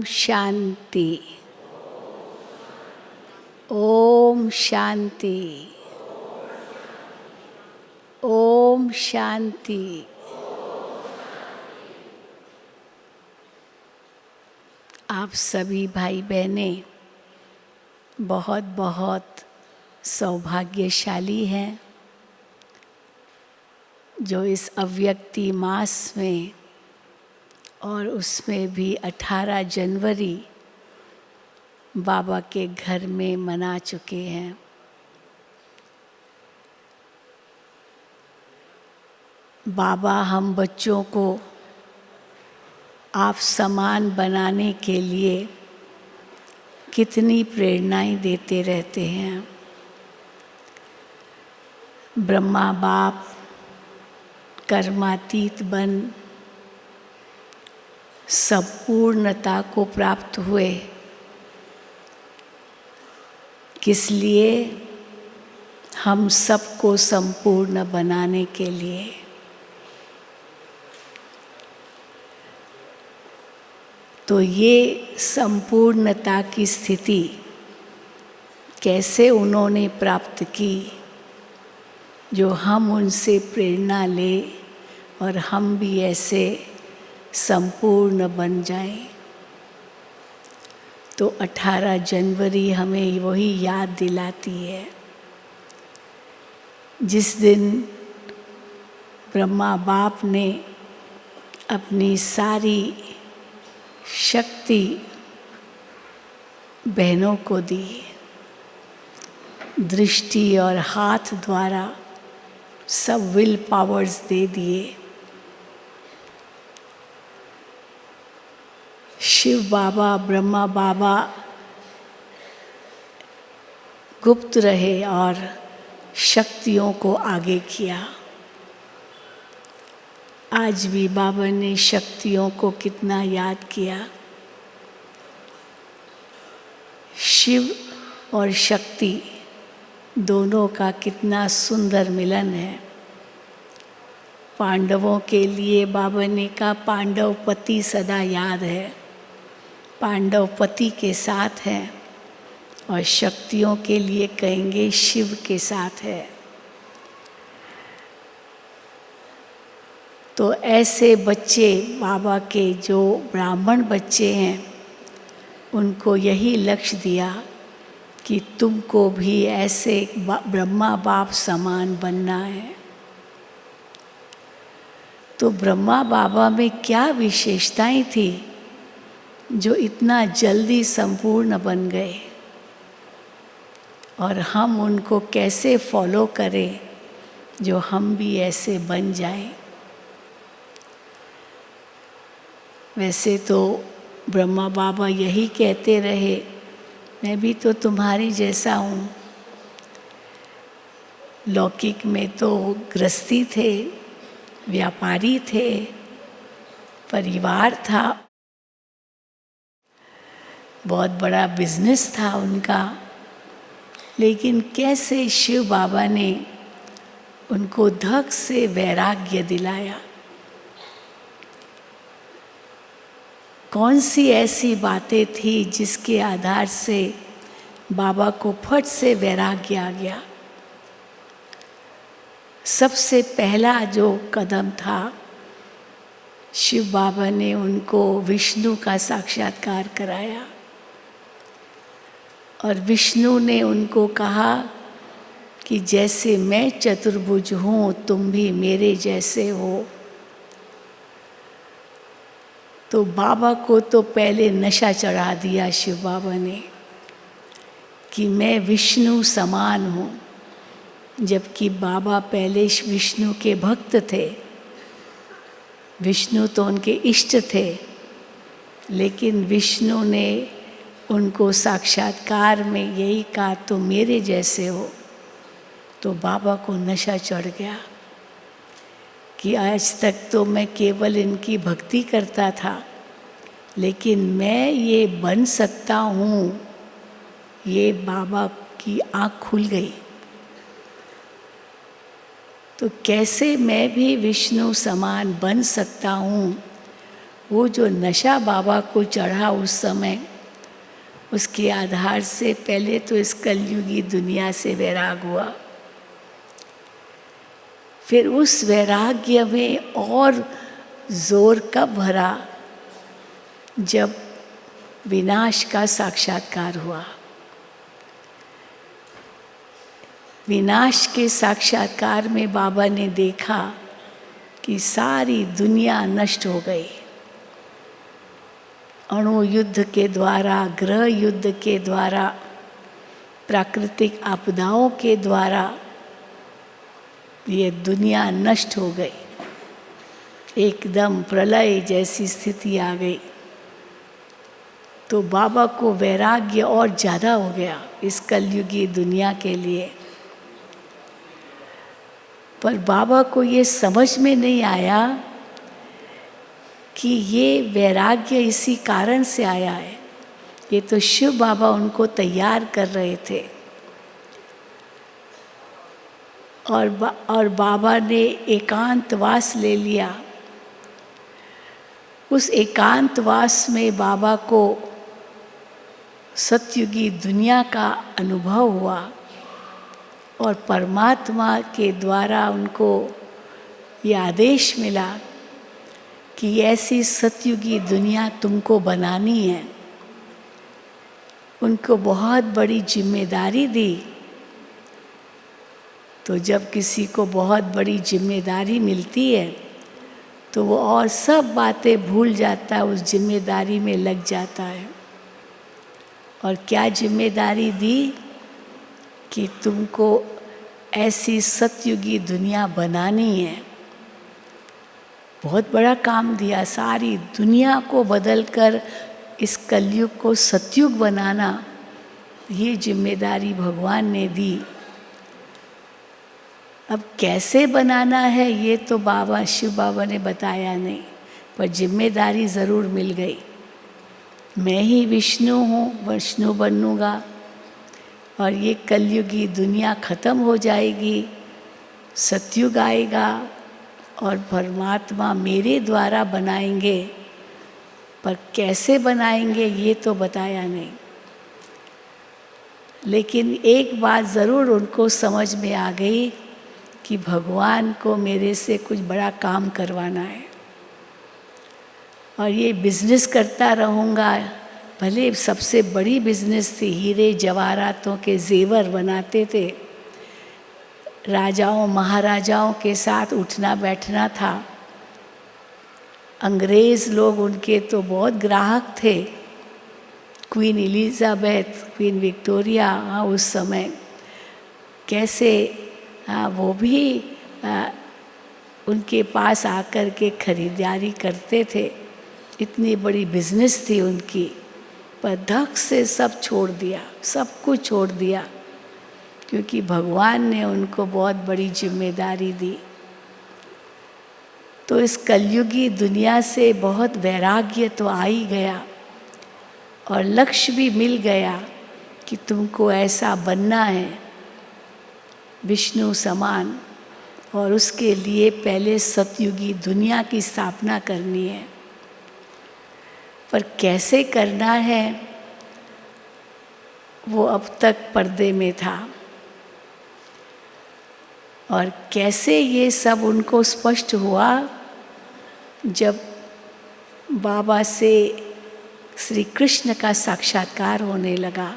शांति। ओम शांति। ओम शांति। आप सभी भाई बहनें बहुत बहुत सौभाग्यशाली हैं जो इस अव्यक्ति मास में और उसमें भी 18 जनवरी बाबा के घर में मना चुके हैं। बाबा हम बच्चों को आप समान बनाने के लिए कितनी प्रेरणाएं देते रहते हैं। ब्रह्मा बाप कर्मातीत बन संपूर्णता को प्राप्त हुए, किस लिए? हम सबको संपूर्ण बनाने के लिए। तो ये संपूर्णता की स्थिति कैसे उन्होंने प्राप्त की, जो हम उनसे प्रेरणा लें और हम भी ऐसे संपूर्ण बन जाएं। तो 18 जनवरी हमें वही याद दिलाती है जिस दिन ब्रह्मा बाप ने अपनी सारी शक्ति बहनों को दी, दृष्टि और हाथ द्वारा सब विल पावर्स दे दिए। शिव बाबा ब्रह्मा बाबा गुप्त रहे और शक्तियों को आगे किया। आज भी बाबा ने शक्तियों को कितना याद किया। शिव और शक्ति दोनों का कितना सुंदर मिलन है। पांडवों के लिए बाबा ने कहा पांडव पति सदा याद है, पांडव पति के साथ है, और शक्तियों के लिए कहेंगे शिव के साथ है। तो ऐसे बच्चे बाबा के जो ब्राह्मण बच्चे हैं उनको यही लक्ष्य दिया कि तुमको भी ऐसे ब्रह्मा बाप समान बनना है। तो ब्रह्मा बाबा में क्या विशेषताएं थी जो इतना जल्दी संपूर्ण बन गए, और हम उनको कैसे फॉलो करें जो हम भी ऐसे बन जाएं। वैसे तो ब्रह्मा बाबा यही कहते रहे, मैं भी तो तुम्हारी जैसा हूँ। लौकिक में तो गृहस्थी थे, व्यापारी थे, परिवार था, बहुत बड़ा बिजनेस था उनका। लेकिन कैसे शिव बाबा ने उनको धक से वैराग्य दिलाया। कौन सी ऐसी बातें थी जिसके आधार से बाबा को फट से वैराग्य आ गया। सबसे पहला जो कदम था, शिव बाबा ने उनको विष्णु का साक्षात्कार कराया, और विष्णु ने उनको कहा कि जैसे मैं चतुर्भुज हूँ तुम भी मेरे जैसे हो। तो बाबा को तो पहले नशा चढ़ा दिया शिव बाबा ने कि मैं विष्णु समान हूँ, जबकि बाबा पहले विष्णु के भक्त थे। विष्णु तो उनके इष्ट थे, लेकिन विष्णु ने उनको साक्षात्कार में यही कहा तुम मेरे जैसे हो। तो बाबा को नशा चढ़ गया कि आज तक तो मैं केवल इनकी भक्ति करता था, लेकिन मैं ये बन सकता हूँ, ये बाबा की आँख खुल गई। तो कैसे मैं भी विष्णु समान बन सकता हूँ, वो जो नशा बाबा को चढ़ा उस समय, उसके आधार से पहले तो इस कलयुगी दुनिया से वैराग हुआ। फिर उस वैराग्य में और जोर कब भरा, जब विनाश का साक्षात्कार हुआ। विनाश के साक्षात्कार में बाबा ने देखा कि सारी दुनिया नष्ट हो गई। अणु युद्ध के द्वारा, ग्रह युद्ध के द्वारा, प्राकृतिक आपदाओं के द्वारा ये दुनिया नष्ट हो गई। एकदम प्रलय जैसी स्थिति आ गई। तो बाबा को वैराग्य और ज़्यादा हो गया इस कलयुगी दुनिया के लिए। पर बाबा को ये समझ में नहीं आया कि ये वैराग्य इसी कारण से आया है। ये तो शिव बाबा उनको तैयार कर रहे थे। और बाबा ने एकांतवास ले लिया। उस एकांतवास में बाबा को सतयुगी दुनिया का अनुभव हुआ और परमात्मा के द्वारा उनको ये आदेश मिला कि ऐसी सतयुगी दुनिया तुमको बनानी है। उनको बहुत बड़ी जिम्मेदारी दी। तो जब किसी को बहुत बड़ी जिम्मेदारी मिलती है तो वो और सब बातें भूल जाता है, उस जिम्मेदारी में लग जाता है। और क्या जिम्मेदारी दी कि तुमको ऐसी सतयुगी दुनिया बनानी है। बहुत बड़ा काम दिया, सारी दुनिया को बदलकर इस कलयुग को सतयुग बनाना, ये जिम्मेदारी भगवान ने दी। अब कैसे बनाना है ये तो बाबा, शिव बाबा ने बताया नहीं, पर जिम्मेदारी ज़रूर मिल गई। मैं ही विष्णु हूँ, विष्णु बनूँगा और ये कलयुगी दुनिया ख़त्म हो जाएगी, सतयुग आएगा और परमात्मा मेरे द्वारा बनाएंगे। पर कैसे बनाएंगे ये तो बताया नहीं। लेकिन एक बात ज़रूर उनको समझ में आ गई कि भगवान को मेरे से कुछ बड़ा काम करवाना है। और ये बिज़नेस करता रहूँगा, भले सबसे बड़ी बिज़नेस थी, हीरे जवाहरातों के जेवर बनाते थे, राजाओं महाराजाओं के साथ उठना बैठना था। अंग्रेज़ लोग उनके तो बहुत ग्राहक थे। क्वीन एलिज़ाबेथ, क्वीन विक्टोरिया, उस समय कैसे वो भी उनके पास आकर के खरीदारी करते थे। इतनी बड़ी बिजनेस थी उनकी, पर धक से सब छोड़ दिया, सब कुछ छोड़ दिया, क्योंकि भगवान ने उनको बहुत बड़ी जिम्मेदारी दी। तो इस कलयुगी दुनिया से बहुत वैराग्य तो आ ही गया और लक्ष्य भी मिल गया कि तुमको ऐसा बनना है विष्णु समान, और उसके लिए पहले सतयुगी दुनिया की स्थापना करनी है। पर कैसे करना है वो अब तक पर्दे में था। और कैसे ये सब उनको स्पष्ट हुआ जब बाबा से श्री कृष्ण का साक्षात्कार होने लगा।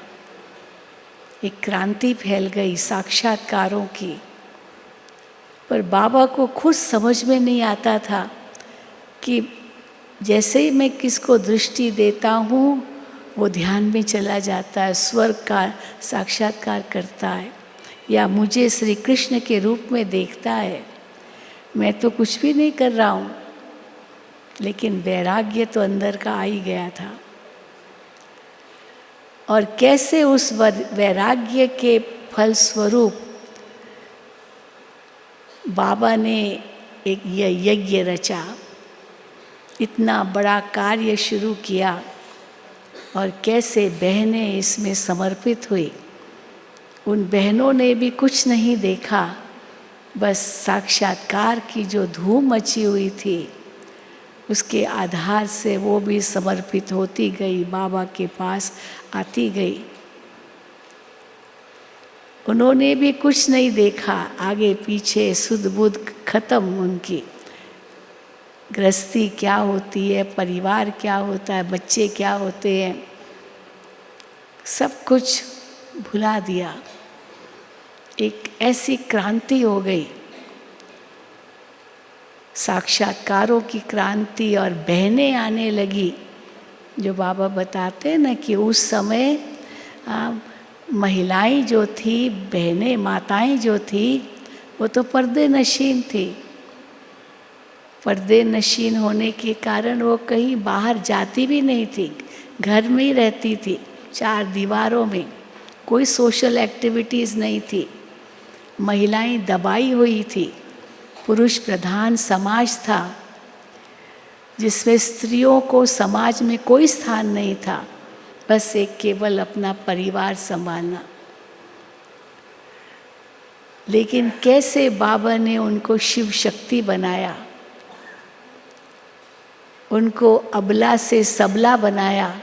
एक क्रांति फैल गई साक्षात्कारों की। पर बाबा को खुद समझ में नहीं आता था कि जैसे ही मैं किसको दृष्टि देता हूँ वो ध्यान में चला जाता है, स्वर्ग का साक्षात्कार करता है, या मुझे श्री कृष्ण के रूप में देखता है। मैं तो कुछ भी नहीं कर रहा हूँ, लेकिन वैराग्य तो अंदर का आ ही गया था। और कैसे उस वैराग्य के फलस्वरूप बाबा ने एक यज्ञ रचा, इतना बड़ा कार्य शुरू किया, और कैसे बहनें इसमें समर्पित हुई। उन बहनों ने भी कुछ नहीं देखा, बस साक्षात्कार की जो धूम मची हुई थी उसके आधार से वो भी समर्पित होती गई, बाबा के पास आती गई। उन्होंने भी कुछ नहीं देखा आगे पीछे, सुध बुध खत्म उनकी। गृहस्थी क्या होती है, परिवार क्या होता है, बच्चे क्या होते हैं, सब कुछ भुला दिया। एक ऐसी क्रांति हो गई, साक्षात्कारों की क्रांति, और बहनें आने लगी। जो बाबा बताते हैं ना कि उस समय महिलाएं जो थी, बहनें माताएं जो थी, वो तो पर्दे नशीन थी। पर्दे नशीन होने के कारण वो कहीं बाहर जाती भी नहीं थी, घर में ही रहती थी, चार दीवारों में। कोई सोशल एक्टिविटीज़ नहीं थी। महिलाएं दबाई हुई थी। पुरुष प्रधान समाज था जिसमें स्त्रियों को समाज में कोई स्थान नहीं था, बस एक केवल अपना परिवार संभालना। लेकिन कैसे बाबा ने उनको शिव शक्ति बनाया, उनको अबला से सबला बनाया,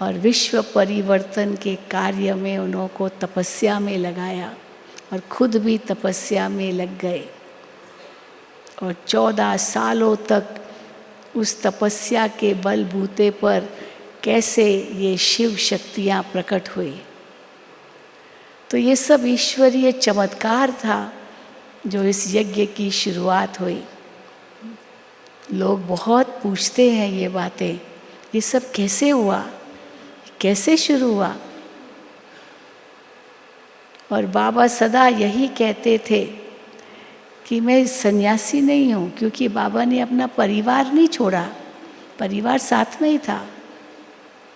और विश्व परिवर्तन के कार्य में उनको तपस्या में लगाया, और खुद भी तपस्या में लग गए। और 14 सालों तक उस तपस्या के बलबूते पर कैसे ये शिव शक्तियाँ प्रकट हुई। तो ये सब ईश्वरीय चमत्कार था जो इस यज्ञ की शुरुआत हुई। लोग बहुत पूछते हैं ये बातें, ये सब कैसे हुआ, कैसे शुरू हुआ। और बाबा सदा यही कहते थे कि मैं सन्यासी नहीं हूँ, क्योंकि बाबा ने अपना परिवार नहीं छोड़ा, परिवार साथ में ही था।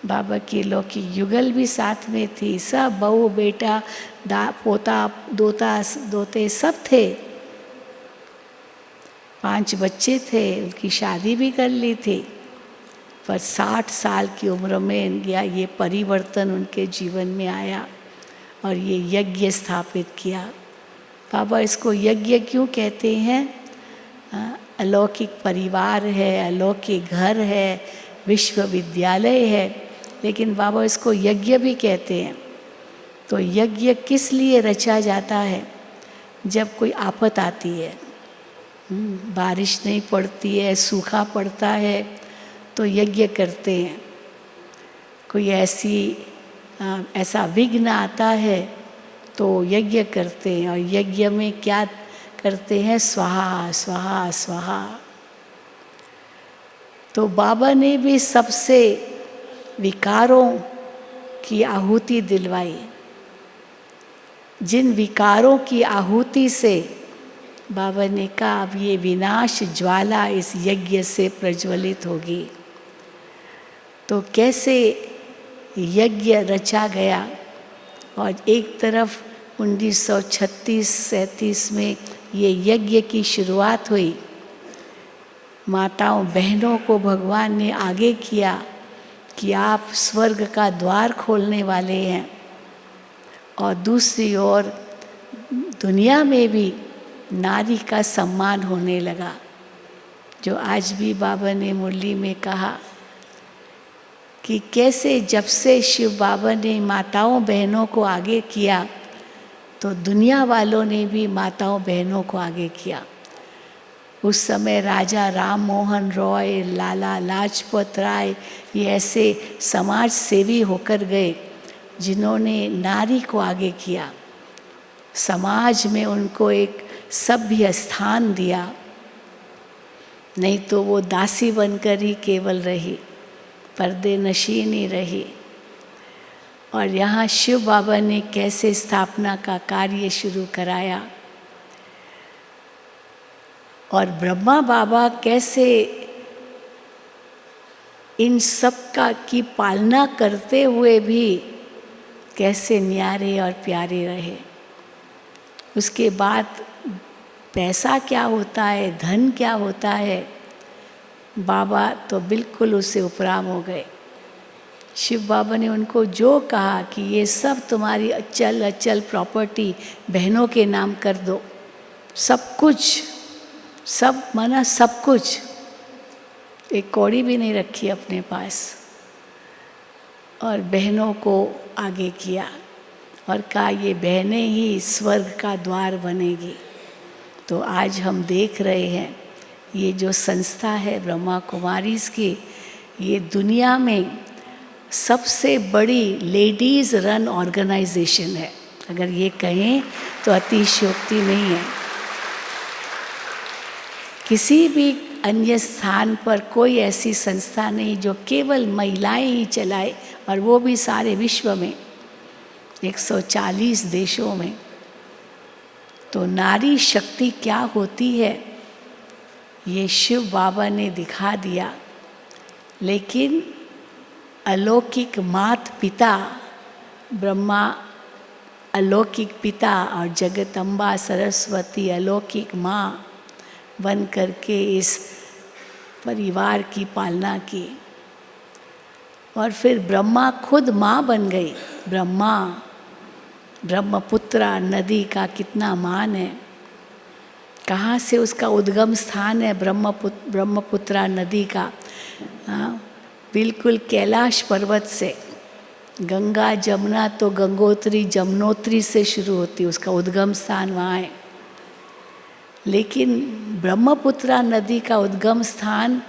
बाबा की लौकिक युगल भी साथ में थी, सब बहू बेटा पोता दोता दोते सब थे। 5 बच्चे थे, उनकी शादी भी कर ली थी। पर 60 साल की उम्र में ये परिवर्तन उनके जीवन में आया और ये यज्ञ स्थापित किया। बाबा इसको यज्ञ क्यों कहते हैं? अलौकिक परिवार है, अलौकिक घर है, विश्वविद्यालय है, लेकिन बाबा इसको यज्ञ भी कहते हैं। तो यज्ञ किस लिए रचा जाता है? जब कोई आफत आती है, बारिश नहीं पड़ती है, सूखा पड़ता है, तो यज्ञ करते हैं। कोई ऐसा विघ्न आता है तो यज्ञ करते हैं। और यज्ञ में क्या करते हैं? स्वाहा स्वाहा स्वाहा। तो बाबा ने भी सबसे विकारों की आहुति दिलवाई। जिन विकारों की आहुति से बाबा ने कहा अब ये विनाश ज्वाला इस यज्ञ से प्रज्वलित होगी। तो कैसे यज्ञ रचा गया। और एक तरफ 1936-37 में ये यज्ञ की शुरुआत हुई। माताओं बहनों को भगवान ने आगे किया कि आप स्वर्ग का द्वार खोलने वाले हैं। और दूसरी ओर दुनिया में भी नारी का सम्मान होने लगा, जो आज भी बाबा ने मुरली में कहा कि कैसे जब से शिव बाबा ने माताओं बहनों को आगे किया तो दुनिया वालों ने भी माताओं बहनों को आगे किया। उस समय राजा राम मोहन रॉय, लाला लाजपत राय, ये ऐसे समाज सेवी होकर गए जिन्होंने नारी को आगे किया, समाज में उनको एक सभ्य स्थान दिया। नहीं तो वो दासी बनकर ही केवल रही, पर्दे नशीन ही रही। और यहाँ शिव बाबा ने कैसे स्थापना का कार्य शुरू कराया, और ब्रह्मा बाबा कैसे इन सब की पालना करते हुए भी कैसे न्यारे और प्यारे रहे। उसके बाद पैसा क्या होता है, धन क्या होता है, बाबा तो बिल्कुल उससे उपराम हो गए। शिव बाबा ने उनको जो कहा कि ये सब तुम्हारी अचल प्रॉपर्टी बहनों के नाम कर दो, सब कुछ, सब माना सब कुछ, एक कौड़ी भी नहीं रखी अपने पास, और बहनों को आगे किया और कहा ये बहनें ही स्वर्ग का द्वार बनेगी। तो आज हम देख रहे हैं ये जो संस्था है ब्रह्मा कुमारीज़ की, ये दुनिया में सबसे बड़ी लेडीज़ रन ऑर्गेनाइजेशन है। अगर ये कहें तो अतिशयोक्ति नहीं है। किसी भी अन्य स्थान पर कोई ऐसी संस्था नहीं जो केवल महिलाएं ही चलाए, और वो भी सारे विश्व में 140 देशों में। तो नारी शक्ति क्या होती है ये शिव बाबा ने दिखा दिया। लेकिन अलौकिक मात पिता ब्रह्मा, अलौकिक पिता, और जगदम्बा सरस्वती अलौकिक माँ बन करके इस परिवार की पालना की। और फिर ब्रह्मा खुद माँ बन गई। ब्रह्मा, ब्रह्मपुत्रा नदी का कितना मान है, कहाँ से उसका उद्गम स्थान है ब्रह्मपुत्रा नदी का। बिल्कुल कैलाश पर्वत से। गंगा जमुना तो गंगोत्री जमुनोत्री से शुरू होती, उसका उद्गम स्थान वहाँ है। लेकिन ब्रह्मपुत्रा नदी का उद्गम स्थान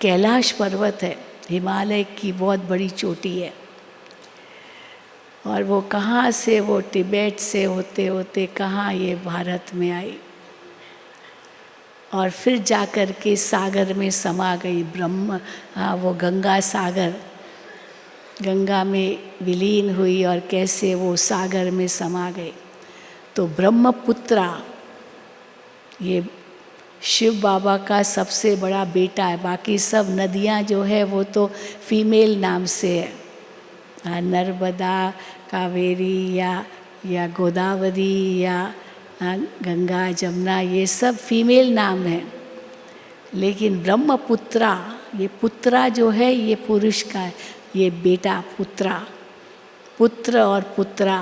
कैलाश पर्वत है, हिमालय की बहुत बड़ी चोटी है। और वो कहाँ से, वो तिब्बत से होते होते कहाँ ये भारत में आई, और फिर जाकर के सागर में समा गई। वो गंगा सागर, गंगा में विलीन हुई और कैसे वो सागर में समा गई। तो ब्रह्मपुत्रा ये शिव बाबा का सबसे बड़ा बेटा है। बाकी सब नदियाँ जो है वो तो फीमेल नाम से है, नर्मदा, कावेरी या गोदावरी या गंगा जमुना, ये सब फीमेल नाम हैं। लेकिन ब्रह्मपुत्रा, ये पुत्रा जो है ये पुरुष का है, ये बेटा पुत्रा। पुत्र और पुत्रा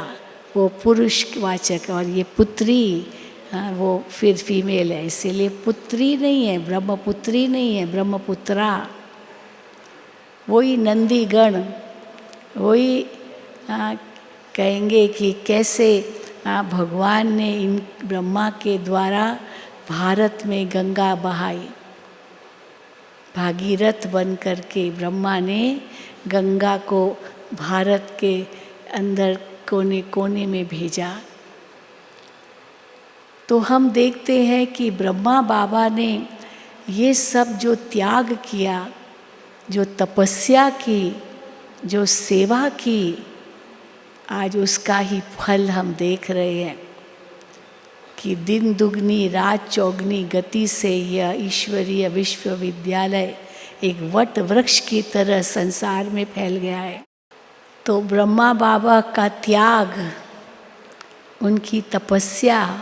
वो पुरुष वाचक, और ये पुत्री वो फिर फीमेल है, इसीलिए पुत्री नहीं है, ब्रह्मपुत्री नहीं है, ब्रह्मपुत्रा। वही नंदीगण वही कहेंगे कि कैसे भगवान ने इन ब्रह्मा के द्वारा भारत में गंगा बहाई। भागीरथ बन करके ब्रह्मा ने गंगा को भारत के अंदर कोने कोने में भेजा। तो हम देखते हैं कि ब्रह्मा बाबा ने ये सब जो त्याग किया, जो तपस्या की, जो सेवा की, आज उसका ही फल हम देख रहे हैं कि दिन दुगनी रात चौगनी गति से यह ईश्वरीय विश्वविद्यालय एक वट वृक्ष की तरह संसार में फैल गया है। तो ब्रह्मा बाबा का त्याग, उनकी तपस्या,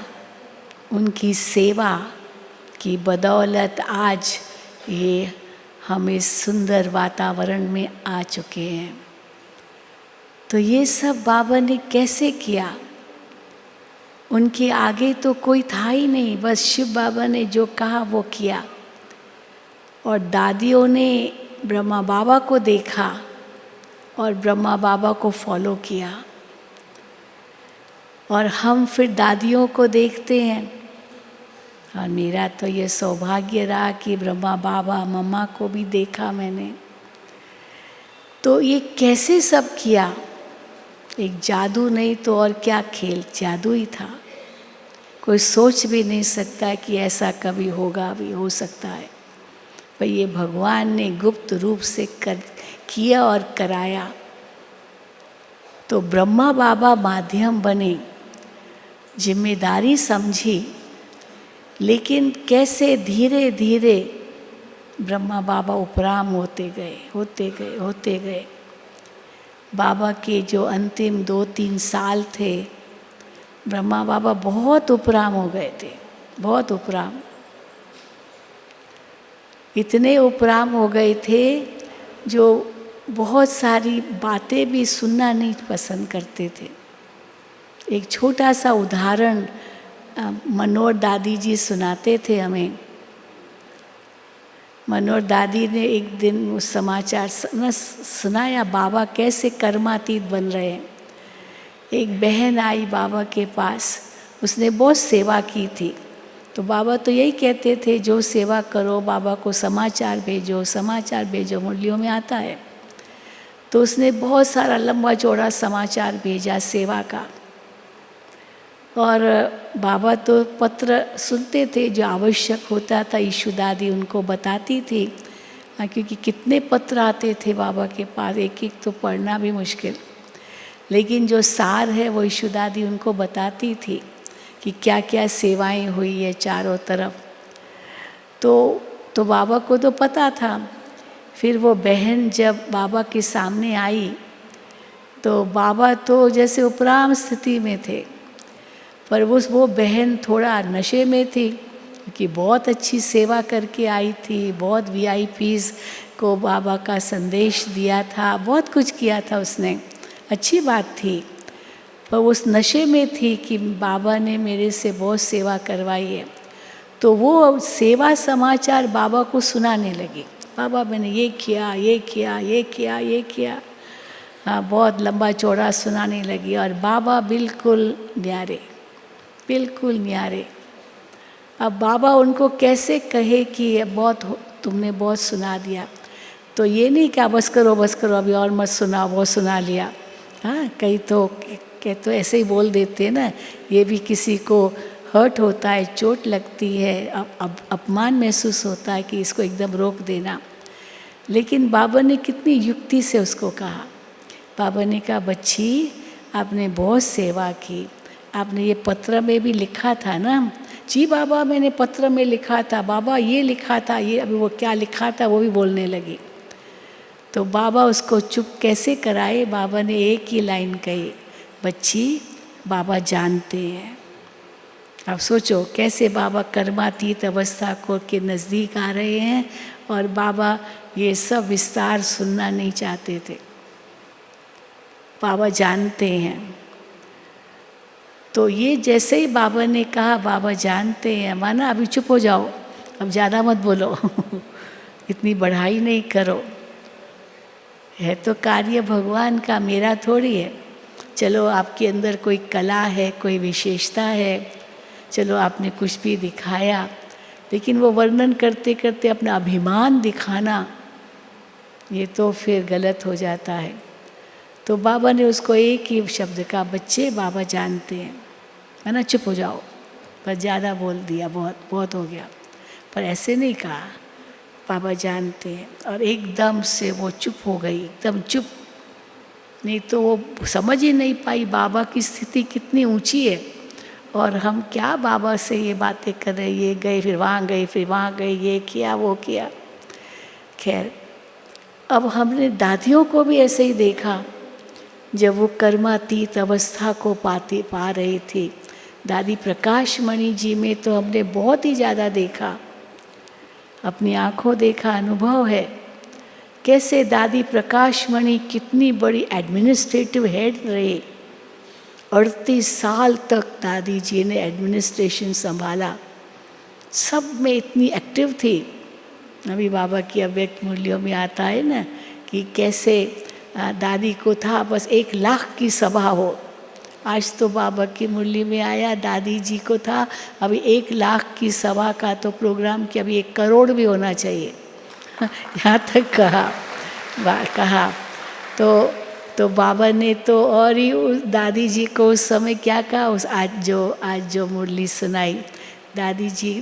उनकी सेवा की बदौलत आज ये हम इस सुंदर वातावरण में आ चुके हैं। तो ये सब बाबा ने कैसे किया? उनके आगे तो कोई था ही नहीं, बस शिव बाबा ने जो कहा वो किया। और दादियों ने ब्रह्मा बाबा को देखा और ब्रह्मा बाबा को फॉलो किया, और हम फिर दादियों को देखते हैं। और मेरा तो ये सौभाग्य रहा कि ब्रह्मा बाबा मम्मा को भी देखा मैंने। तो ये कैसे सब किया? एक जादू नहीं तो और क्या, खेल जादू ही था। कोई सोच भी नहीं सकता कि ऐसा कभी होगा, भी हो सकता है, पर ये भगवान ने गुप्त रूप से किया और कराया। तो ब्रह्मा बाबा माध्यम बने, जिम्मेदारी समझी, लेकिन कैसे धीरे धीरे ब्रह्मा बाबा उपराम होते गए। बाबा के जो अंतिम 2-3 साल थे, ब्रह्मा बाबा बहुत उपराम हो गए थे, बहुत उपराम। इतने उपराम हो गए थे जो बहुत सारी बातें भी सुनना नहीं पसंद करते थे। एक छोटा सा उदाहरण मनोहर दादी जी सुनाते थे हमें। मनोहर दादी ने एक दिन वो समाचार सुनाया, बाबा कैसे कर्मातीत बन रहे हैं। एक बहन आई बाबा के पास, उसने बहुत सेवा की थी। तो बाबा तो यही कहते थे, जो सेवा करो बाबा को समाचार भेजो, समाचार भेजो, मुरलियों में आता है। तो उसने बहुत सारा लंबा चौड़ा समाचार भेजा सेवा का। और बाबा तो पत्र सुनते थे, जो आवश्यक होता था ईशु दादी उनको बताती थी। क्योंकि कितने पत्र आते थे बाबा के पास, एक एक तो पढ़ना भी मुश्किल। लेकिन जो सार है वो ईशु दादी उनको बताती थी कि क्या क्या सेवाएं हुई है चारों तरफ। तो बाबा को तो पता था। फिर वो बहन जब बाबा के सामने आई तो बाबा तो जैसे उपराम स्थिति में थे, पर वो बहन थोड़ा नशे में थी, क्योंकि बहुत अच्छी सेवा करके आई थी, बहुत वीआईपीज़ को बाबा का संदेश दिया था, बहुत कुछ किया था उसने, अच्छी बात थी। पर उस नशे में थी कि बाबा ने मेरे से बहुत सेवा करवाई है। तो वो सेवा समाचार बाबा को सुनाने लगी, बाबा मैंने ये किया, ये किया, ये किया, ये किया। हाँ, बहुत लंबा चौड़ा सुनाने लगी। और बाबा बिल्कुल न्यारे, बिल्कुल न्यारे। अब बाबा उनको कैसे कहे कि ये तुमने बहुत सुना दिया। तो ये नहीं कि बस करो बस करो, अभी और मत सुनाओ, बहुत सुना लिया। हाँ, कई तो ऐसे ही बोल देते हैं ना, ये भी किसी को हर्ट होता है, चोट लगती है, अब अपमान महसूस होता है कि इसको एकदम रोक देना। लेकिन बाबा ने कितनी युक्ति से उसको कहा। बाबा ने कहा, बच्ची आपने बहुत सेवा की, आपने ये पत्र में भी लिखा था ना। जी बाबा मैंने पत्र में लिखा था, बाबा ये लिखा था, ये अभी वो क्या लिखा था वो भी बोलने लगी। तो बाबा उसको चुप कैसे कराए। बाबा ने एक ही लाइन कही, बच्ची बाबा जानते हैं। आप सोचो कैसे बाबा कर्मातीत अवस्था को के नज़दीक आ रहे हैं और बाबा ये सब विस्तार सुनना नहीं चाहते थे। बाबा जानते हैं। तो ये जैसे ही बाबा ने कहा बाबा जानते हैं, माना अभी चुप हो जाओ, अब ज़्यादा मत बोलो इतनी बढ़ाई नहीं करो, है तो कार्य भगवान का, मेरा थोड़ी है। चलो आपके अंदर कोई कला है, कोई विशेषता है, चलो आपने कुछ भी दिखाया, लेकिन वो वर्णन करते करते अपना अभिमान दिखाना, ये तो फिर गलत हो जाता है। तो बाबा ने उसको एक ही शब्द का, बच्चे बाबा जानते हैं, है ना, चुप हो जाओ। पर ज़्यादा बोल दिया, बहुत हो गया। पर ऐसे नहीं कहा, बाबा जानते हैं। और एकदम से वो चुप हो गई, एकदम चुप। नहीं तो वो समझ ही नहीं पाई बाबा की स्थिति कितनी ऊंची है और हम क्या बाबा से ये बातें कर रहे, ये गए फिर वहाँ गए, फिर वहाँ गए, ये किया वो किया। खैर, अब हमने दादियों को भी ऐसे ही देखा जब वो कर्मातीत अवस्था को पा रही थी। दादी प्रकाश मणि जी में तो हमने बहुत ही ज़्यादा देखा, अपनी आँखों देखा, अनुभव है कैसे दादी प्रकाश मणि कितनी बड़ी एडमिनिस्ट्रेटिव हेड रहे। 38 साल तक दादी जी ने एडमिनिस्ट्रेशन संभाला, सब में इतनी एक्टिव थी। अभी बाबा की अव्यक्त मूल्यों में आता है ना कि कैसे दादी को था बस 1 लाख की सभा हो। आज तो बाबा की मुरली में आया, दादी जी को था अभी 1 लाख की सभा का तो प्रोग्राम कि अभी 1 करोड़ भी होना चाहिए यहाँ तक कहा। तो बाबा ने तो और ही उस दादी जी को उस समय क्या कहा, आज जो मुरली सुनाई, दादी जी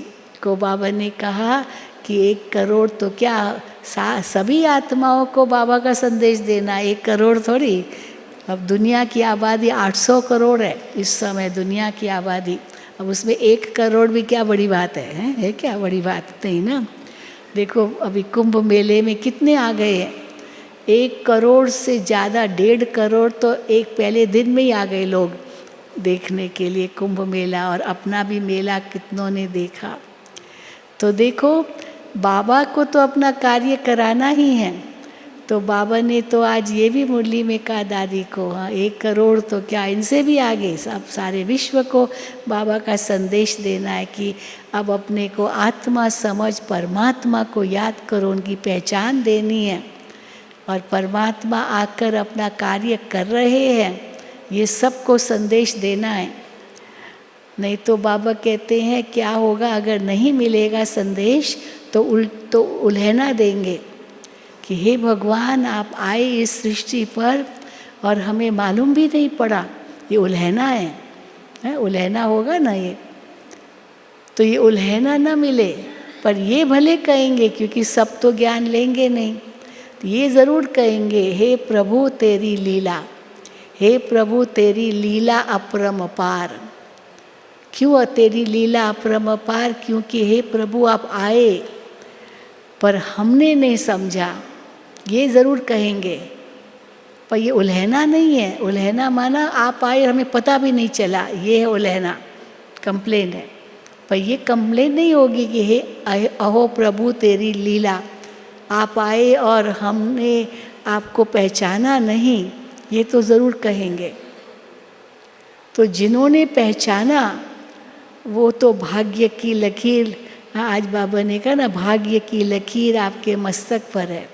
को बाबा ने कहा कि 1 करोड़ तो क्या, सभी आत्माओं को बाबा का संदेश देना, 1 करोड़ थोड़ी। अब दुनिया की आबादी 800 करोड़ है इस समय, दुनिया की आबादी। अब उसमें 1 करोड़ भी क्या बड़ी बात है क्या बड़ी बात नहीं ना। देखो अभी कुंभ मेले में कितने आ गए हैं, 1 करोड़ से ज़्यादा, 1.5 करोड़ तो एक पहले दिन में ही आ गए लोग देखने के लिए कुंभ मेला। और अपना भी मेला कितनों ने देखा। तो देखो बाबा को तो अपना कार्य कराना ही है, तो बाबा ने तो आज ये भी मुरली में कहा दादी को, हाँ 1 करोड़ तो क्या इनसे भी आगे सब सारे विश्व को बाबा का संदेश देना है कि अब अपने को आत्मा समझ परमात्मा को याद करो, उनकी पहचान देनी है और परमात्मा आकर अपना कार्य कर रहे हैं, ये सबको संदेश देना है। नहीं तो बाबा कहते हैं क्या होगा अगर नहीं मिलेगा संदेश तो उल्हेना देंगे कि हे भगवान आप आए इस सृष्टि पर और हमें मालूम भी नहीं पड़ा, ये उल्हेना है उल्हेना होगा ना ये, तो ये उल्हेना ना मिले। पर ये भले कहेंगे क्योंकि सब तो ज्ञान लेंगे नहीं, तो ये ज़रूर कहेंगे हे प्रभु तेरी लीला, हे प्रभु तेरी लीला अपरंपार। क्यों तेरी लीला अपरंपार? क्योंकि हे प्रभु आप आए पर हमने नहीं समझा, ये ज़रूर कहेंगे। पर ये उल्हेना नहीं है, उल्हेना माना आप आए हमें पता भी नहीं चला, ये है उल्हेना, कंप्लेन है। पर ये कंप्लेन नहीं होगी कि हे अहो प्रभु तेरी लीला, आप आए और हमने आपको पहचाना नहीं, ये तो ज़रूर कहेंगे। तो जिन्होंने पहचाना वो तो भाग्य की लकीर, आज बाबा ने कहा ना भाग्य की लकीर आपके मस्तक पर है,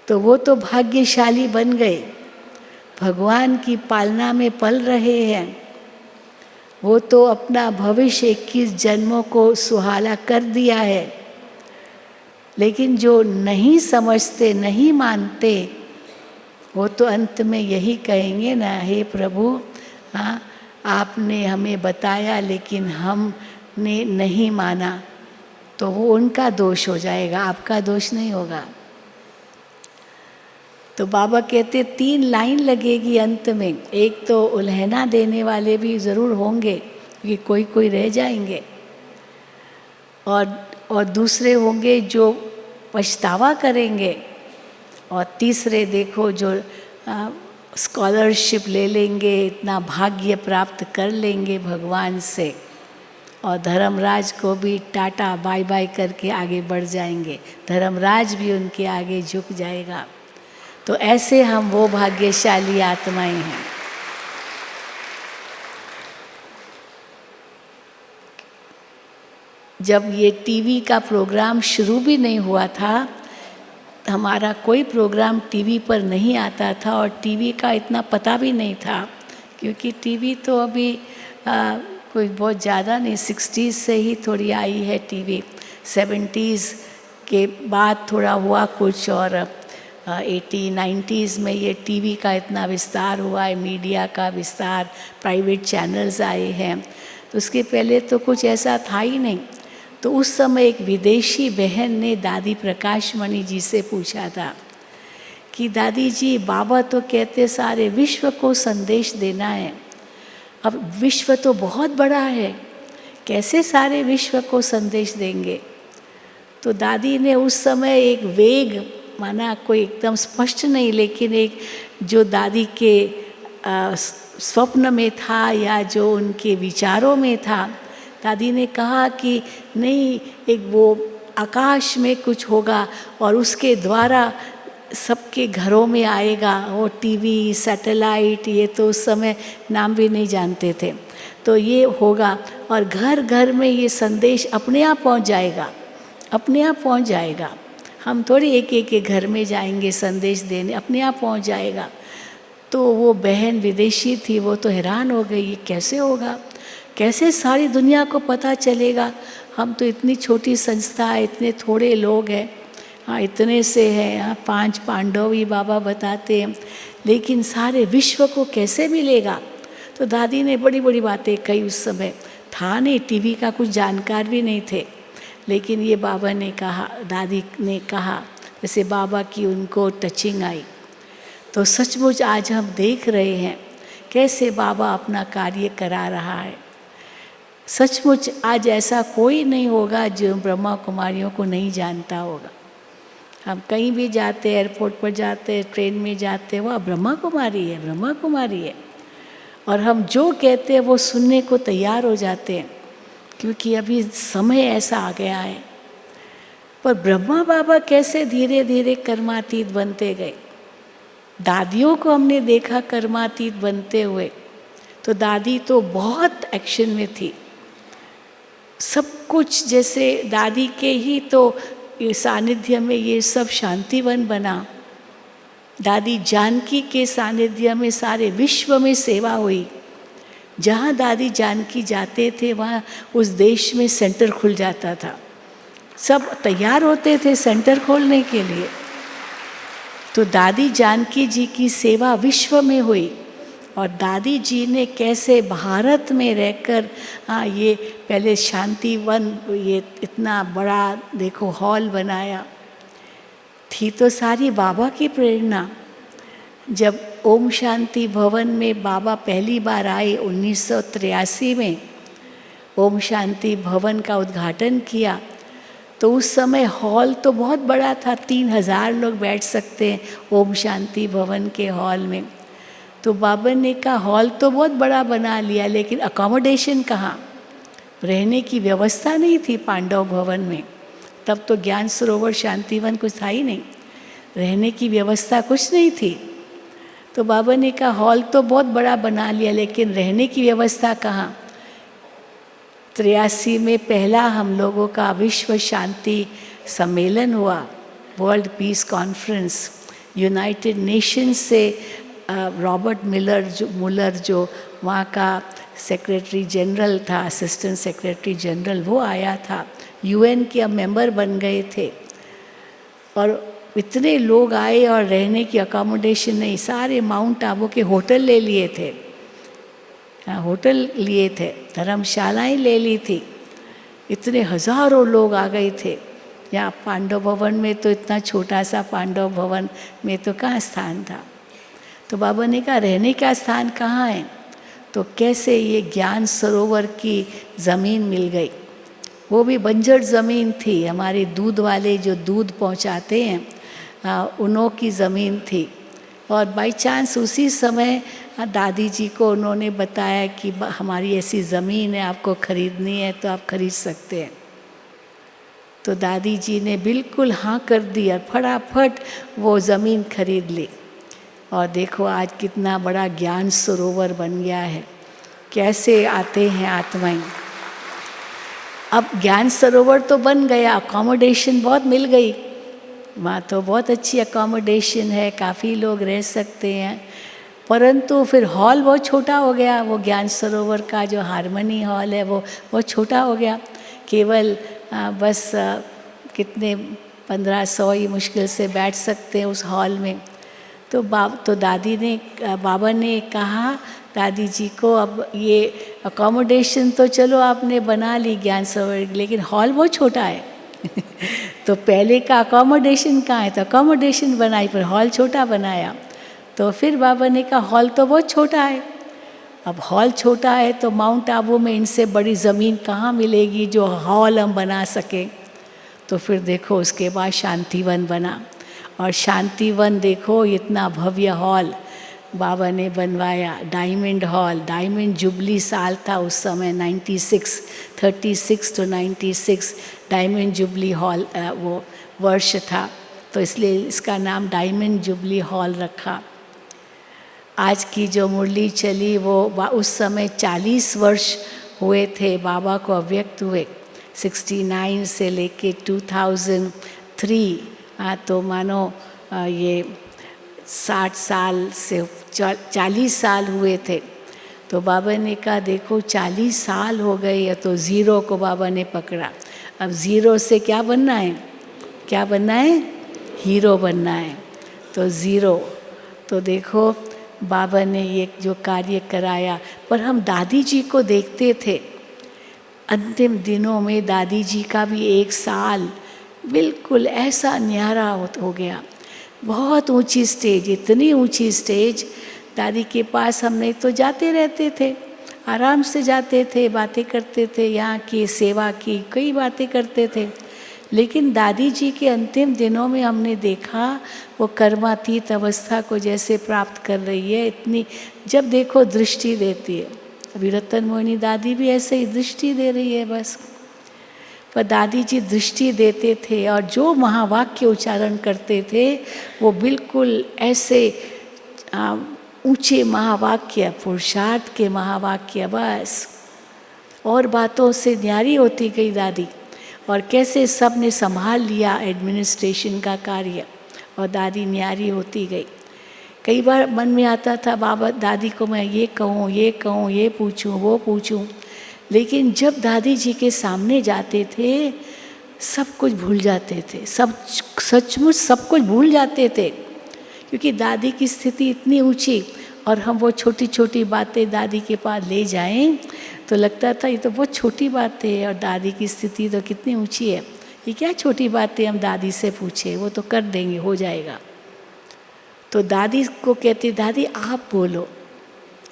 तो वो तो भाग्यशाली बन गए, भगवान की पालना में पल रहे हैं, वो तो अपना भविष्य 21 जन्मों को सुहाना कर दिया है। लेकिन जो नहीं समझते नहीं मानते वो तो अंत में यही कहेंगे ना, हे प्रभु हाँ आपने हमें बताया लेकिन हमने नहीं माना, तो वो उनका दोष हो जाएगा, आपका दोष नहीं होगा। तो बाबा कहते 3 लाइन लगेगी अंत में, एक तो उल्हेना देने वाले भी ज़रूर होंगे क्योंकि कोई रह जाएंगे, और दूसरे होंगे जो पछतावा करेंगे, और तीसरे देखो जो स्कॉलरशिप ले लेंगे, इतना भाग्य प्राप्त कर लेंगे भगवान से, और धर्मराज को भी टाटा बाय बाय करके आगे बढ़ जाएंगे, धर्मराज भी उनके आगे झुक जाएगा। तो ऐसे हम वो भाग्यशाली आत्माएं हैं। जब ये टीवी का प्रोग्राम शुरू भी नहीं हुआ था, हमारा कोई प्रोग्राम टीवी पर नहीं आता था और टीवी का इतना पता भी नहीं था, क्योंकि टीवी तो अभी कोई बहुत ज़्यादा नहीं, 60s से ही थोड़ी आई है टीवी, 70s के बाद थोड़ा हुआ कुछ, और 80-90s में ये टीवी का इतना विस्तार हुआ है, मीडिया का विस्तार, प्राइवेट चैनल्स आए हैं। तो उसके पहले तो कुछ ऐसा था ही नहीं। तो उस समय एक विदेशी बहन ने दादी प्रकाश मणि जी से पूछा था कि दादी जी बाबा तो कहते सारे विश्व को संदेश देना है, अब विश्व तो बहुत बड़ा है, कैसे सारे विश्व को संदेश देंगे? तो दादी ने उस समय एक वेग माना, कोई एकदम स्पष्ट नहीं, लेकिन एक जो दादी के स्वप्न में था या जो उनके विचारों में था, दादी ने कहा कि नहीं, एक वो आकाश में कुछ होगा और उसके द्वारा सबके घरों में आएगा, वो टीवी सैटेलाइट, ये तो उस समय नाम भी नहीं जानते थे, तो ये होगा और घर घर में ये संदेश अपने आप पहुंच जाएगा, अपने आप पहुंच जाएगा। हम थोड़ी एक एक के घर में जाएंगे संदेश देने, अपने आप पहुंच जाएगा। तो वो बहन विदेशी थी, वो तो हैरान हो गई, ये कैसे होगा, कैसे सारी दुनिया को पता चलेगा? हम तो इतनी छोटी संस्था है, इतने थोड़े लोग हैं, हाँ इतने से हैं, हाँ 5 पांडव ही बाबा बताते हैं, लेकिन सारे विश्व को कैसे मिलेगा? तो दादी ने बड़ी बड़ी बातें कही। उस समय था नहीं, टीवी का कुछ जानकार भी नहीं थे, लेकिन ये बाबा ने कहा, दादी ने कहा, जैसे बाबा की उनको टचिंग आई। तो सचमुच आज हम देख रहे हैं कैसे बाबा अपना कार्य करा रहा है। सचमुच आज ऐसा कोई नहीं होगा जो ब्रह्मा कुमारियों को नहीं जानता होगा। हम कहीं भी जाते, एयरपोर्ट पर जाते, ट्रेन में जाते, वह ब्रह्मा कुमारी है, ब्रह्मा कुमारी है, और हम जो कहते हैं वो सुनने को तैयार हो जाते हैं, क्योंकि अभी समय ऐसा आ गया है। पर ब्रह्मा बाबा कैसे धीरे धीरे कर्मातीत बनते गए। दादियों को हमने देखा कर्मातीत बनते हुए, तो दादी तो बहुत एक्शन में थी, सब कुछ जैसे दादी के ही तो ये सानिध्य में ये सब शांतिवन बना। दादी जानकी के सानिध्य में सारे विश्व में सेवा हुई। जहाँ दादी जानकी जाते थे वहाँ उस देश में सेंटर खुल जाता था, सब तैयार होते थे सेंटर खोलने के लिए। तो दादी जानकी जी की सेवा विश्व में हुई, और दादी जी ने कैसे भारत में रहकर ये पहले शांतिवन, ये इतना बड़ा देखो हॉल बनाया, थी तो सारी बाबा की प्रेरणा। जब ओम शांति भवन में बाबा पहली बार आए 1983 में, ओम शांति भवन का उद्घाटन किया, तो उस समय हॉल तो बहुत बड़ा था, 3000 लोग बैठ सकते हैं ओम शांति भवन के हॉल में। तो बाबा ने कहा हॉल तो बहुत बड़ा बना लिया, लेकिन अकोमोडेशन कहाँ, रहने की व्यवस्था नहीं थी पांडव भवन में। तब तो ज्ञान सरोवर शांतिवन कुछ था ही नहीं, रहने की व्यवस्था कुछ नहीं थी। तो बाबा ने कहा हॉल तो बहुत बड़ा बना लिया, लेकिन रहने की व्यवस्था कहाँ। 83 में पहला हम लोगों का विश्व शांति सम्मेलन हुआ, world peace conference, United Nations से रॉबर्ट मुलर जो वहाँ का सेक्रेटरी जनरल था, असिस्टेंट सेक्रेटरी जनरल, वो आया था, यूएन के मेंबर बन गए थे। और इतने लोग आए और रहने की अकोमोडेशन नहीं, सारे माउंट आबू के होटल ले लिए थे, होटल लिए थे, धर्मशालाएं ले ली थी। इतने हजारों लोग आ गए थे। यहाँ पांडव भवन में तो इतना छोटा सा पांडव भवन में तो कहाँ स्थान था। तो बाबा ने कहा रहने का स्थान कहाँ है, तो कैसे ये ज्ञान सरोवर की ज़मीन मिल गई, वो भी बंजर ज़मीन थी। हमारे दूध वाले जो दूध पहुँचाते हैं उन्हों की ज़मीन थी। और बाई चांस उसी समय दादी जी को उन्होंने बताया कि हमारी ऐसी ज़मीन है, आपको ख़रीदनी है तो आप खरीद सकते हैं। तो दादी जी ने बिल्कुल हाँ कर दी और फटाफट वो ज़मीन खरीद ली। और देखो आज कितना बड़ा ज्ञान सरोवर बन गया है, कैसे आते हैं आत्माएं। अब ज्ञान सरोवर तो बन गया, अकोमोडेशन बहुत मिल गई, वहाँ तो बहुत अच्छी अकोमोडेशन है, काफ़ी लोग रह सकते हैं। परंतु फिर हॉल बहुत छोटा हो गया, वो ज्ञान सरोवर का जो हारमनी हॉल है वो बहुत छोटा हो गया, केवल बस कितने 1500 ही मुश्किल से बैठ सकते हैं उस हॉल में। तो दादी ने, बाबा ने कहा दादी जी को, अब ये अकोमोडेशन तो चलो आपने बना ली ज्ञान सरोवर, लेकिन हॉल बहुत छोटा है तो पहले का अकोमोडेशन कहाँ है, तो अकोमोडेशन बनाई पर हॉल छोटा बनाया। तो फिर बाबा ने कहा हॉल तो बहुत छोटा है, अब हॉल छोटा है तो माउंट आबू में इनसे बड़ी ज़मीन कहाँ मिलेगी जो हॉल हम बना सकें। तो फिर देखो उसके बाद शांतिवन बना, और शांतिवन देखो इतना भव्य हॉल बाबा ने बनवाया, डायमंड हॉल। डायमंड जुबली साल था उस समय, 36 to 96 डायमंड जुबली हॉल वो वर्ष था, तो इसलिए इसका नाम डायमंड जुबली हॉल रखा। आज की जो मुरली चली वो उस समय 40 वर्ष हुए थे बाबा को अव्यक्त हुए, 69 से लेके 2003, तो मानो ये 60 साल से 40 साल हुए थे। तो बाबा ने कहा देखो 40 साल हो गए, या तो ज़ीरो को बाबा ने पकड़ा। अब ज़ीरो से क्या बनना है, क्या बनना है, हीरो बनना है। तो ज़ीरो, तो देखो बाबा ने ये जो कार्य कराया। पर हम दादी जी को देखते थे, अंतिम दिनों में दादी जी का भी 1 साल बिल्कुल ऐसा न्यारा हो गया। बहुत ऊंची स्टेज, इतनी ऊंची स्टेज, दादी के पास हम नहीं तो जाते रहते थे, आराम से जाते थे, बातें करते थे, यहाँ की सेवा की कई बातें करते थे। लेकिन दादी जी के अंतिम दिनों में हमने देखा वो कर्मातीत अवस्था को जैसे प्राप्त कर रही है, इतनी जब देखो दृष्टि देती है। अभी रतन मोहिनी दादी भी ऐसे ही दृष्टि दे रही है बस। पर दादी जी दृष्टि देते थे और जो महावाक्य उच्चारण करते थे वो बिल्कुल ऐसे ऊंचे महावाक्य, पुरुषार्थ के महावाक्य, बस। और बातों से न्यारी होती गई दादी, और कैसे सब ने संभाल लिया एडमिनिस्ट्रेशन का कार्य, और दादी न्यारी होती गई। कई बार मन में आता था बाबा दादी को मैं ये कहूँ, ये कहूँ, ये पूछूँ, वो पूछूँ, लेकिन जब दादी जी के सामने जाते थे सब कुछ भूल जाते थे, सब सचमुच सब कुछ भूल जाते थे, क्योंकि दादी की स्थिति इतनी ऊंची, और हम वो छोटी छोटी बातें दादी के पास ले जाएं तो लगता था ये तो बहुत छोटी बात है, और दादी की स्थिति तो कितनी ऊंची है, ये क्या छोटी बातें हम दादी से पूछे, वो तो कर देंगे, हो जाएगा। तो दादी को कहती दादी आप बोलो,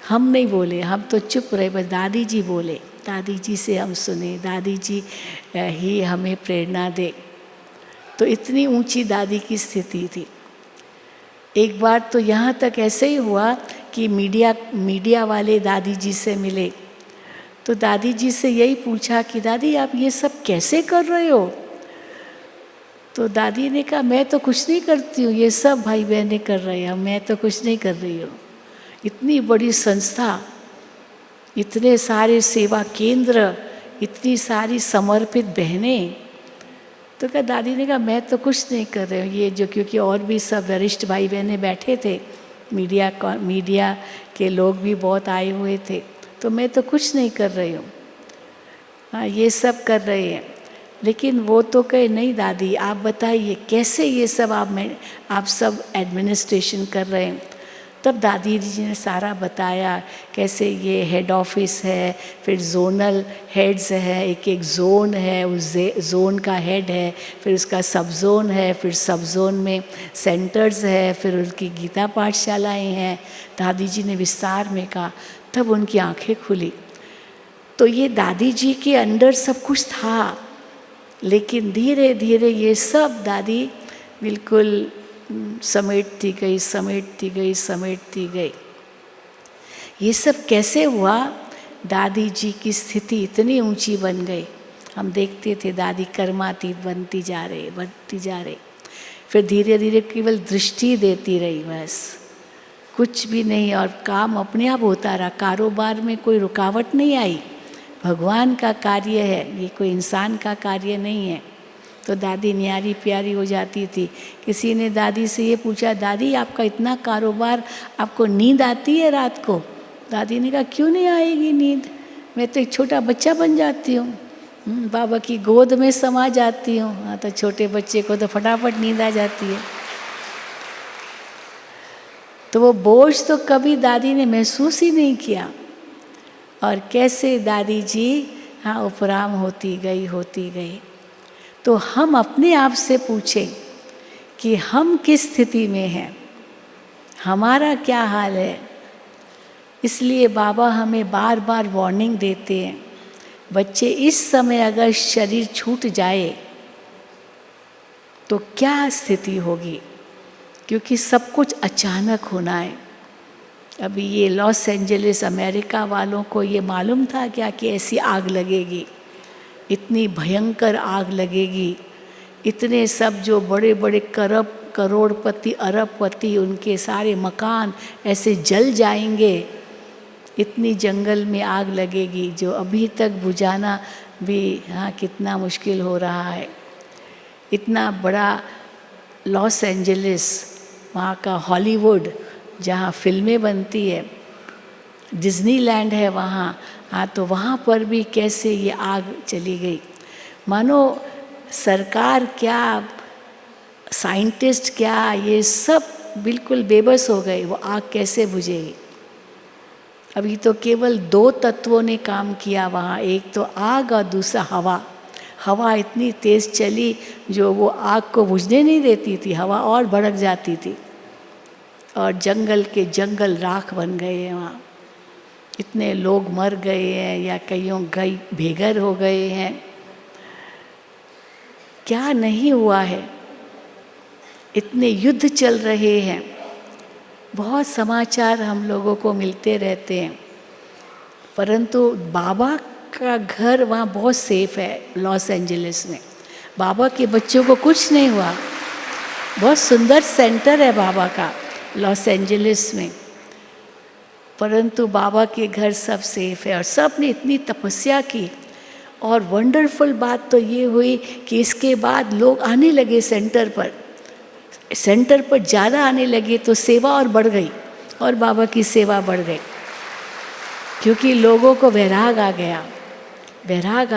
हम नहीं बोले, हम तो चुप रहे, बस दादी जी बोले, दादी जी से हम सुने, दादी जी ही हमें प्रेरणा दे। तो इतनी ऊंची दादी की स्थिति थी। एक बार तो यहाँ तक ऐसे ही हुआ कि मीडिया वाले दादी जी से मिले, तो दादी जी से यही पूछा कि दादी आप ये सब कैसे कर रहे हो? तो दादी ने कहा मैं तो कुछ नहीं करती हूँ, ये सब भाई बहनें कर रहे हैं, मैं तो कुछ नहीं कर रही हूँ। इतनी बड़ी संस्था, इतने सारे सेवा केंद्र, इतनी सारी समर्पित बहनें। तो क्या दादी ने कहा मैं तो कुछ नहीं कर रही हूँ, ये जो, क्योंकि और भी सब वरिष्ठ भाई बहनें बैठे थे, मीडिया के लोग भी बहुत आए हुए थे, तो मैं तो कुछ नहीं कर रही हूँ, हाँ ये सब कर रहे हैं। लेकिन वो तो कहे नहीं दादी आप बताइए कैसे ये सब आप सब एडमिनिस्ट्रेशन कर रहे हैं। तब दादी जी ने सारा बताया कैसे ये हेड ऑफिस है, फिर जोनल हेड्स है, एक एक जोन है, उस जोन का हेड है, फिर उसका सब जोन है, फिर सब जोन में सेंटर्स है, फिर उनकी गीता पाठशालाएँ हैं। दादी जी ने विस्तार में कहा, तब उनकी आंखें खुली। तो ये दादी जी के अंदर सब कुछ था, लेकिन धीरे धीरे ये सब दादी बिल्कुल समेटती गई। ये सब कैसे हुआ? दादी जी की स्थिति इतनी ऊंची बन गई, हम देखते थे दादी कर्मातीत बनती जा रही, फिर धीरे धीरे केवल दृष्टि देती रही, बस कुछ भी नहीं, और काम अपने आप होता रहा, कारोबार में कोई रुकावट नहीं आई। भगवान का कार्य है, ये कोई इंसान का कार्य नहीं है। तो दादी न्यारी प्यारी हो जाती थी। किसी ने दादी से ये पूछा, दादी आपका इतना कारोबार, आपको नींद आती है रात को? दादी ने कहा क्यों नहीं आएगी नींद, मैं तो एक छोटा बच्चा बन जाती हूँ, बाबा की गोद में समा जाती हूँ। हाँ, तो छोटे बच्चे को तो फटाफट नींद आ जाती है। तो वो बोझ तो कभी दादी ने महसूस ही नहीं किया, और कैसे दादी जी हाँ उपराम होती गई। तो हम अपने आप से पूछें कि हम किस स्थिति में हैं, हमारा क्या हाल है। इसलिए बाबा हमें बार बार वार्निंग देते हैं, बच्चे इस समय अगर शरीर छूट जाए तो क्या स्थिति होगी, क्योंकि सब कुछ अचानक होना है। अभी ये लॉस एंजलिस अमेरिका वालों को ये मालूम था क्या कि ऐसी आग लगेगी, इतनी भयंकर आग लगेगी, इतने सब जो बड़े बड़े करोड़पति अरबपति उनके सारे मकान ऐसे जल जाएंगे, इतनी जंगल में आग लगेगी जो अभी तक बुझाना भी हाँ कितना मुश्किल हो रहा है। इतना बड़ा लॉस एंजलिस, वहाँ का हॉलीवुड जहाँ फिल्में बनती है, डिज्नीलैंड है वहाँ, हाँ तो वहाँ पर भी कैसे ये आग चली गई। मानो सरकार क्या, साइंटिस्ट क्या, ये सब बिल्कुल बेबस हो गए, वो आग कैसे बुझेगी। अभी तो केवल 2 तत्वों ने काम किया वहाँ, एक तो आग और दूसरा हवा। हवा इतनी तेज़ चली जो वो आग को बुझने नहीं देती थी, हवा और भड़क जाती थी, और जंगल के जंगल राख बन गए हैं वहाँ। इतने लोग मर गए हैं या कईयों गई बेघर हो गए हैं। क्या नहीं हुआ है, इतने युद्ध चल रहे हैं, बहुत समाचार हम लोगों को मिलते रहते हैं, परंतु बाबा का घर वहाँ बहुत सेफ है लॉस एंजलिस में। बाबा के बच्चों को कुछ नहीं हुआ। बहुत सुंदर सेंटर है बाबा का लॉस एंजलिस में, परंतु बाबा के घर सब सेफ है। और सब ने इतनी तपस्या की, और वंडरफुल बात तो ये हुई कि इसके बाद लोग आने लगे सेंटर पर ज़्यादा आने लगे, तो सेवा और बढ़ गई, और बाबा की सेवा बढ़ गई, क्योंकि लोगों को वैराग आ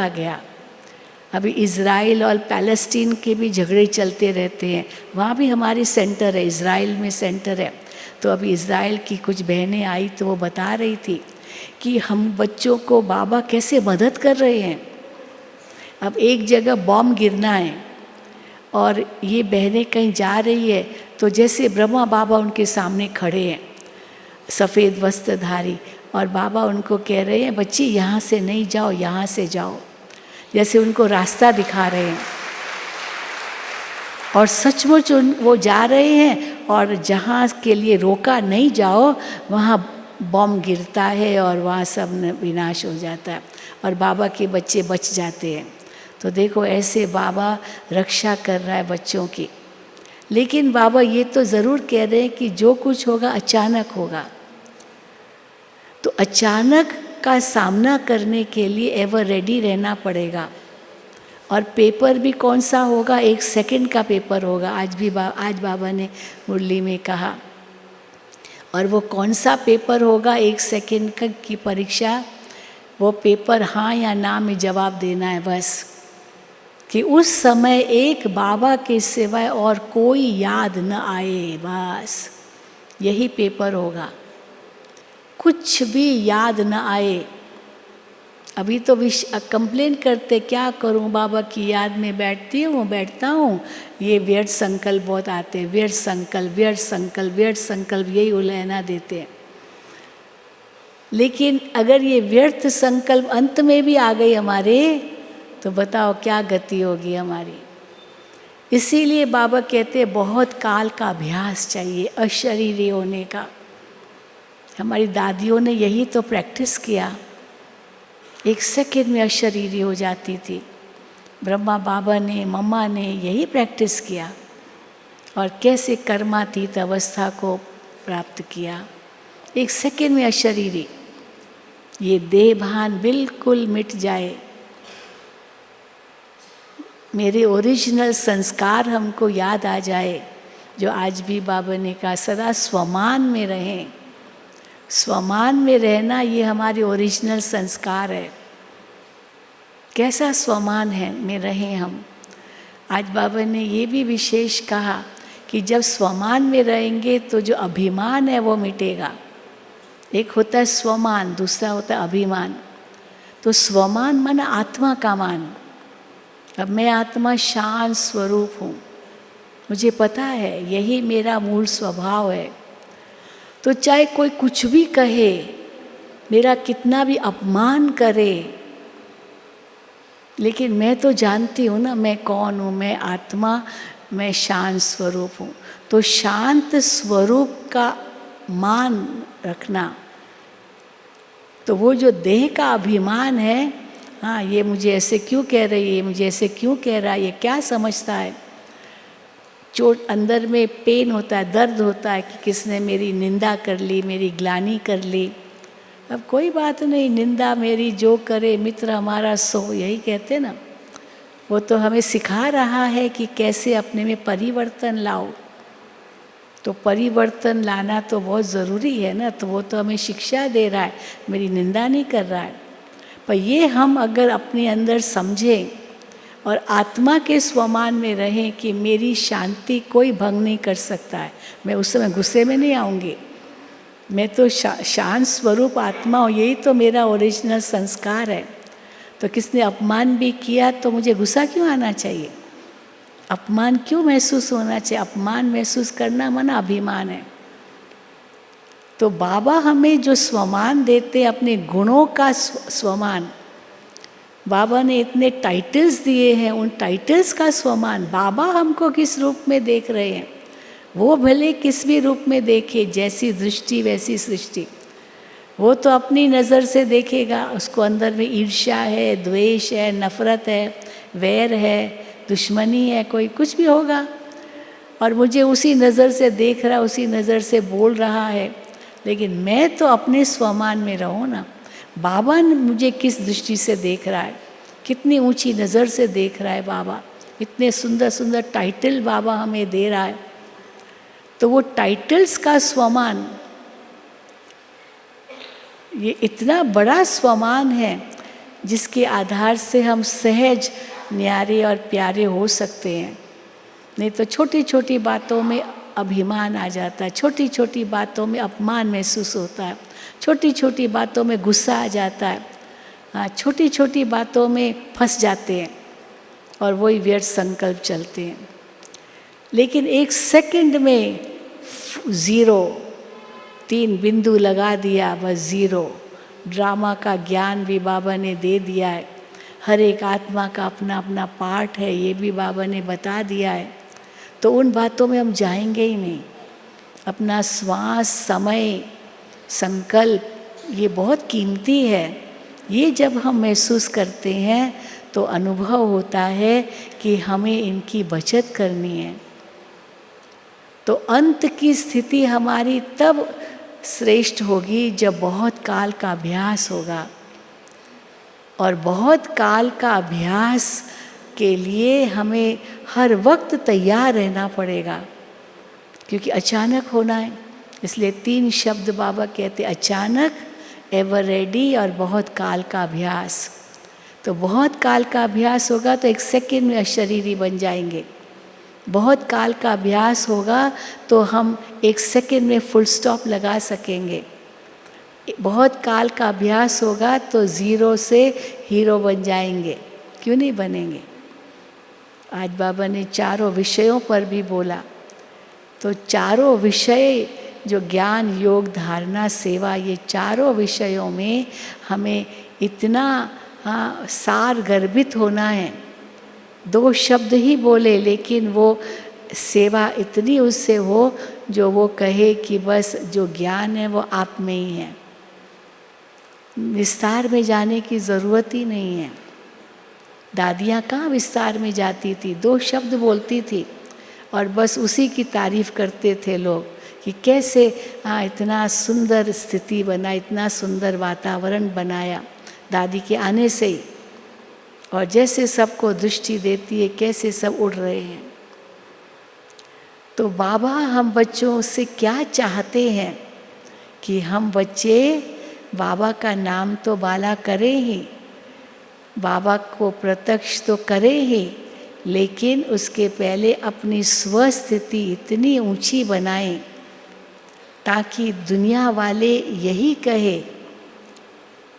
गया। अभी इज़राइल और पैलेस्टीन के भी झगड़े चलते रहते हैं, वहाँ भी हमारी सेंटर है, इज़राइल में सेंटर है। तो अभी इज़राइल की कुछ बहनें आई तो वो बता रही थी कि हम बच्चों को बाबा कैसे मदद कर रहे हैं। अब एक जगह बॉम्ब गिरना है और ये बहनें कहीं जा रही है, तो जैसे ब्रह्मा बाबा उनके सामने खड़े हैं, सफ़ेद वस्त्रधारी, और बाबा उनको कह रहे हैं, बच्ची यहाँ से नहीं जाओ, यहाँ से जाओ, जैसे उनको रास्ता दिखा रहे हैं। और सचमुच वो जा रहे हैं, और जहाँ के लिए रोका नहीं जाओ वहाँ बॉम्ब गिरता है और वहाँ सब विनाश हो जाता है, और बाबा के बच्चे बच जाते हैं। तो देखो ऐसे बाबा रक्षा कर रहा है बच्चों की। लेकिन बाबा ये तो ज़रूर कह रहे हैं कि जो कुछ होगा अचानक होगा, तो अचानक का सामना करने के लिए एवर रेडी रहना पड़ेगा। और पेपर भी कौन सा होगा, 1 सेकंड का पेपर होगा। आज बाबा ने मुरली में कहा। और वो कौन सा पेपर होगा, 1 सेकंड की परीक्षा, वो पेपर हाँ या ना में जवाब देना है बस। कि उस समय एक बाबा के सिवाय और कोई याद न आए, बस यही पेपर होगा, कुछ भी याद न आए। अभी तो कंप्लेन करते, क्या करूं, बाबा की याद में बैठता हूँ, ये व्यर्थ संकल्प बहुत आते हैं, व्यर्थ संकल्प यही उलझना देते हैं। लेकिन अगर ये व्यर्थ संकल्प अंत में भी आ गई हमारे, तो बताओ क्या गति होगी हमारी। इसीलिए बाबा कहते हैं बहुत काल का अभ्यास चाहिए अशरीरी होने का। हमारी दादियों ने यही तो प्रैक्टिस किया, 1 सेकंड में अशरीरी हो जाती थी। ब्रह्मा बाबा ने, मम्मा ने यही प्रैक्टिस किया, और कैसे कर्मातीत अवस्था को प्राप्त किया, 1 सेकंड में अशरीरी। ये देह भान बिल्कुल मिट जाए, मेरे ओरिजिनल संस्कार हमको याद आ जाए, जो आज भी बाबा ने कहा सदा स्वमान में रहें। स्वमान में रहना ये हमारे ओरिजिनल संस्कार है। कैसा स्वमान है में रहें हम। आज बाबा ने ये भी विशेष कहा कि जब स्वमान में रहेंगे तो जो अभिमान है वो मिटेगा। एक होता है स्वमान, दूसरा होता है अभिमान। तो स्वमान मन आत्मा का मान। अब मैं आत्मा शांत स्वरूप हूँ, मुझे पता है यही मेरा मूल स्वभाव है। तो चाहे कोई कुछ भी कहे, मेरा कितना भी अपमान करे, लेकिन मैं तो जानती हूँ ना मैं कौन हूँ, मैं आत्मा, मैं शांत स्वरूप हूँ। तो शांत स्वरूप का मान रखना। तो वो जो देह का अभिमान है, हाँ ये मुझे ऐसे क्यों कह रही है, ये मुझे ऐसे क्यों कह रहा है, ये क्या समझता है। चोट अंदर में पेन होता है, दर्द होता है कि किसने मेरी निंदा कर ली, मेरी ग्लानि कर ली। अब कोई बात नहीं, निंदा मेरी जो करे मित्र हमारा सो, यही कहते ना। वो तो हमें सिखा रहा है कि कैसे अपने में परिवर्तन लाओ। तो परिवर्तन लाना तो बहुत ज़रूरी है ना, तो वो तो हमें शिक्षा दे रहा है, मेरी निंदा नहीं कर रहा है। पर ये हम अगर अपने अंदर समझें और आत्मा के स्वमान में रहें कि मेरी शांति कोई भंग नहीं कर सकता है, मैं उस समय गुस्से में नहीं आऊँगी, मैं तो शांत स्वरूप आत्मा हूँ, यही तो मेरा ओरिजिनल संस्कार है। तो किसने अपमान भी किया तो मुझे गुस्सा क्यों आना चाहिए, अपमान क्यों महसूस होना चाहिए। अपमान महसूस करना माना अभिमान है। तो बाबा हमें जो स्वमान देते, अपने गुणों का स्वमान, बाबा ने इतने टाइटल्स दिए हैं, उन टाइटल्स का स्वमान। बाबा हमको किस रूप में देख रहे हैं, वो भले किस भी रूप में देखे, जैसी दृष्टि वैसी सृष्टि। वो तो अपनी नज़र से देखेगा, उसको अंदर में ईर्ष्या है, द्वेष है, नफ़रत है, वैर है, दुश्मनी है, कोई कुछ भी होगा, और मुझे उसी नज़र से देख रहा, उसी नज़र से बोल रहा है। लेकिन मैं तो अपने स्वमान में रहूँ ना। बाबा ने मुझे किस दृष्टि से देख रहा है, कितनी ऊंची नज़र से देख रहा है बाबा, इतने सुंदर सुंदर टाइटल बाबा हमें दे रहा है। तो वो टाइटल्स का स्वमान, ये इतना बड़ा स्वमान है जिसके आधार से हम सहज न्यारे और प्यारे हो सकते हैं। नहीं तो छोटी छोटी बातों में अभिमान आ जाता है, छोटी छोटी बातों में अपमान महसूस होता है, छोटी छोटी बातों में गुस्सा आ जाता है, हाँ, छोटी छोटी बातों में फंस जाते हैं और वही व्यर्थ संकल्प चलते हैं। लेकिन एक सेकंड में 0, 3 बिंदु लगा दिया, बस 0। ड्रामा का ज्ञान भी बाबा ने दे दिया है, हर एक आत्मा का अपना अपना पार्ट है, ये भी बाबा ने बता दिया है। तो उन बातों में हम जाएंगे ही नहीं। अपना श्वास, समय, संकल्प, ये बहुत कीमती है। ये जब हम महसूस करते हैं तो अनुभव होता है कि हमें इनकी बचत करनी है। तो अंत की स्थिति हमारी तब श्रेष्ठ होगी जब बहुत काल का अभ्यास होगा, और बहुत काल का अभ्यास के लिए हमें हर वक्त तैयार रहना पड़ेगा, क्योंकि अचानक होना है। इसलिए 3 शब्द बाबा कहते, अचानक, एवर रेडी और बहुत काल का अभ्यास। तो बहुत काल का अभ्यास होगा तो 1 सेकंड में अशरीरी बन जाएंगे। बहुत काल का अभ्यास होगा तो हम 1 सेकंड में फुल स्टॉप लगा सकेंगे। बहुत काल का अभ्यास होगा तो 0 से हीरो बन जाएंगे, क्यों नहीं बनेंगे। आज बाबा ने चारों विषयों पर भी बोला, तो चारों विषय जो ज्ञान, योग, धारणा, सेवा, ये चारों विषयों में हमें इतना सार गर्भित होना है। 2 शब्द ही बोले, लेकिन वो सेवा इतनी उससे हो जो वो कहे कि बस जो ज्ञान है वो आप में ही है, विस्तार में जाने की ज़रूरत ही नहीं है। दादियाँ कहाँ विस्तार में जाती थी, 2 शब्द बोलती थी और बस उसी की तारीफ़ करते थे लोग कि कैसे इतना सुंदर स्थिति बना, इतना सुंदर वातावरण बनाया दादी के आने से ही, और जैसे सबको दृष्टि देती है, कैसे सब उड़ रहे हैं। तो बाबा हम बच्चों से क्या चाहते हैं कि हम बच्चे बाबा का नाम तो बाला करें ही, बाबा को प्रत्यक्ष तो करें ही, लेकिन उसके पहले अपनी स्वस्थिति इतनी ऊंची बनाएं ताकि दुनिया वाले यही कहे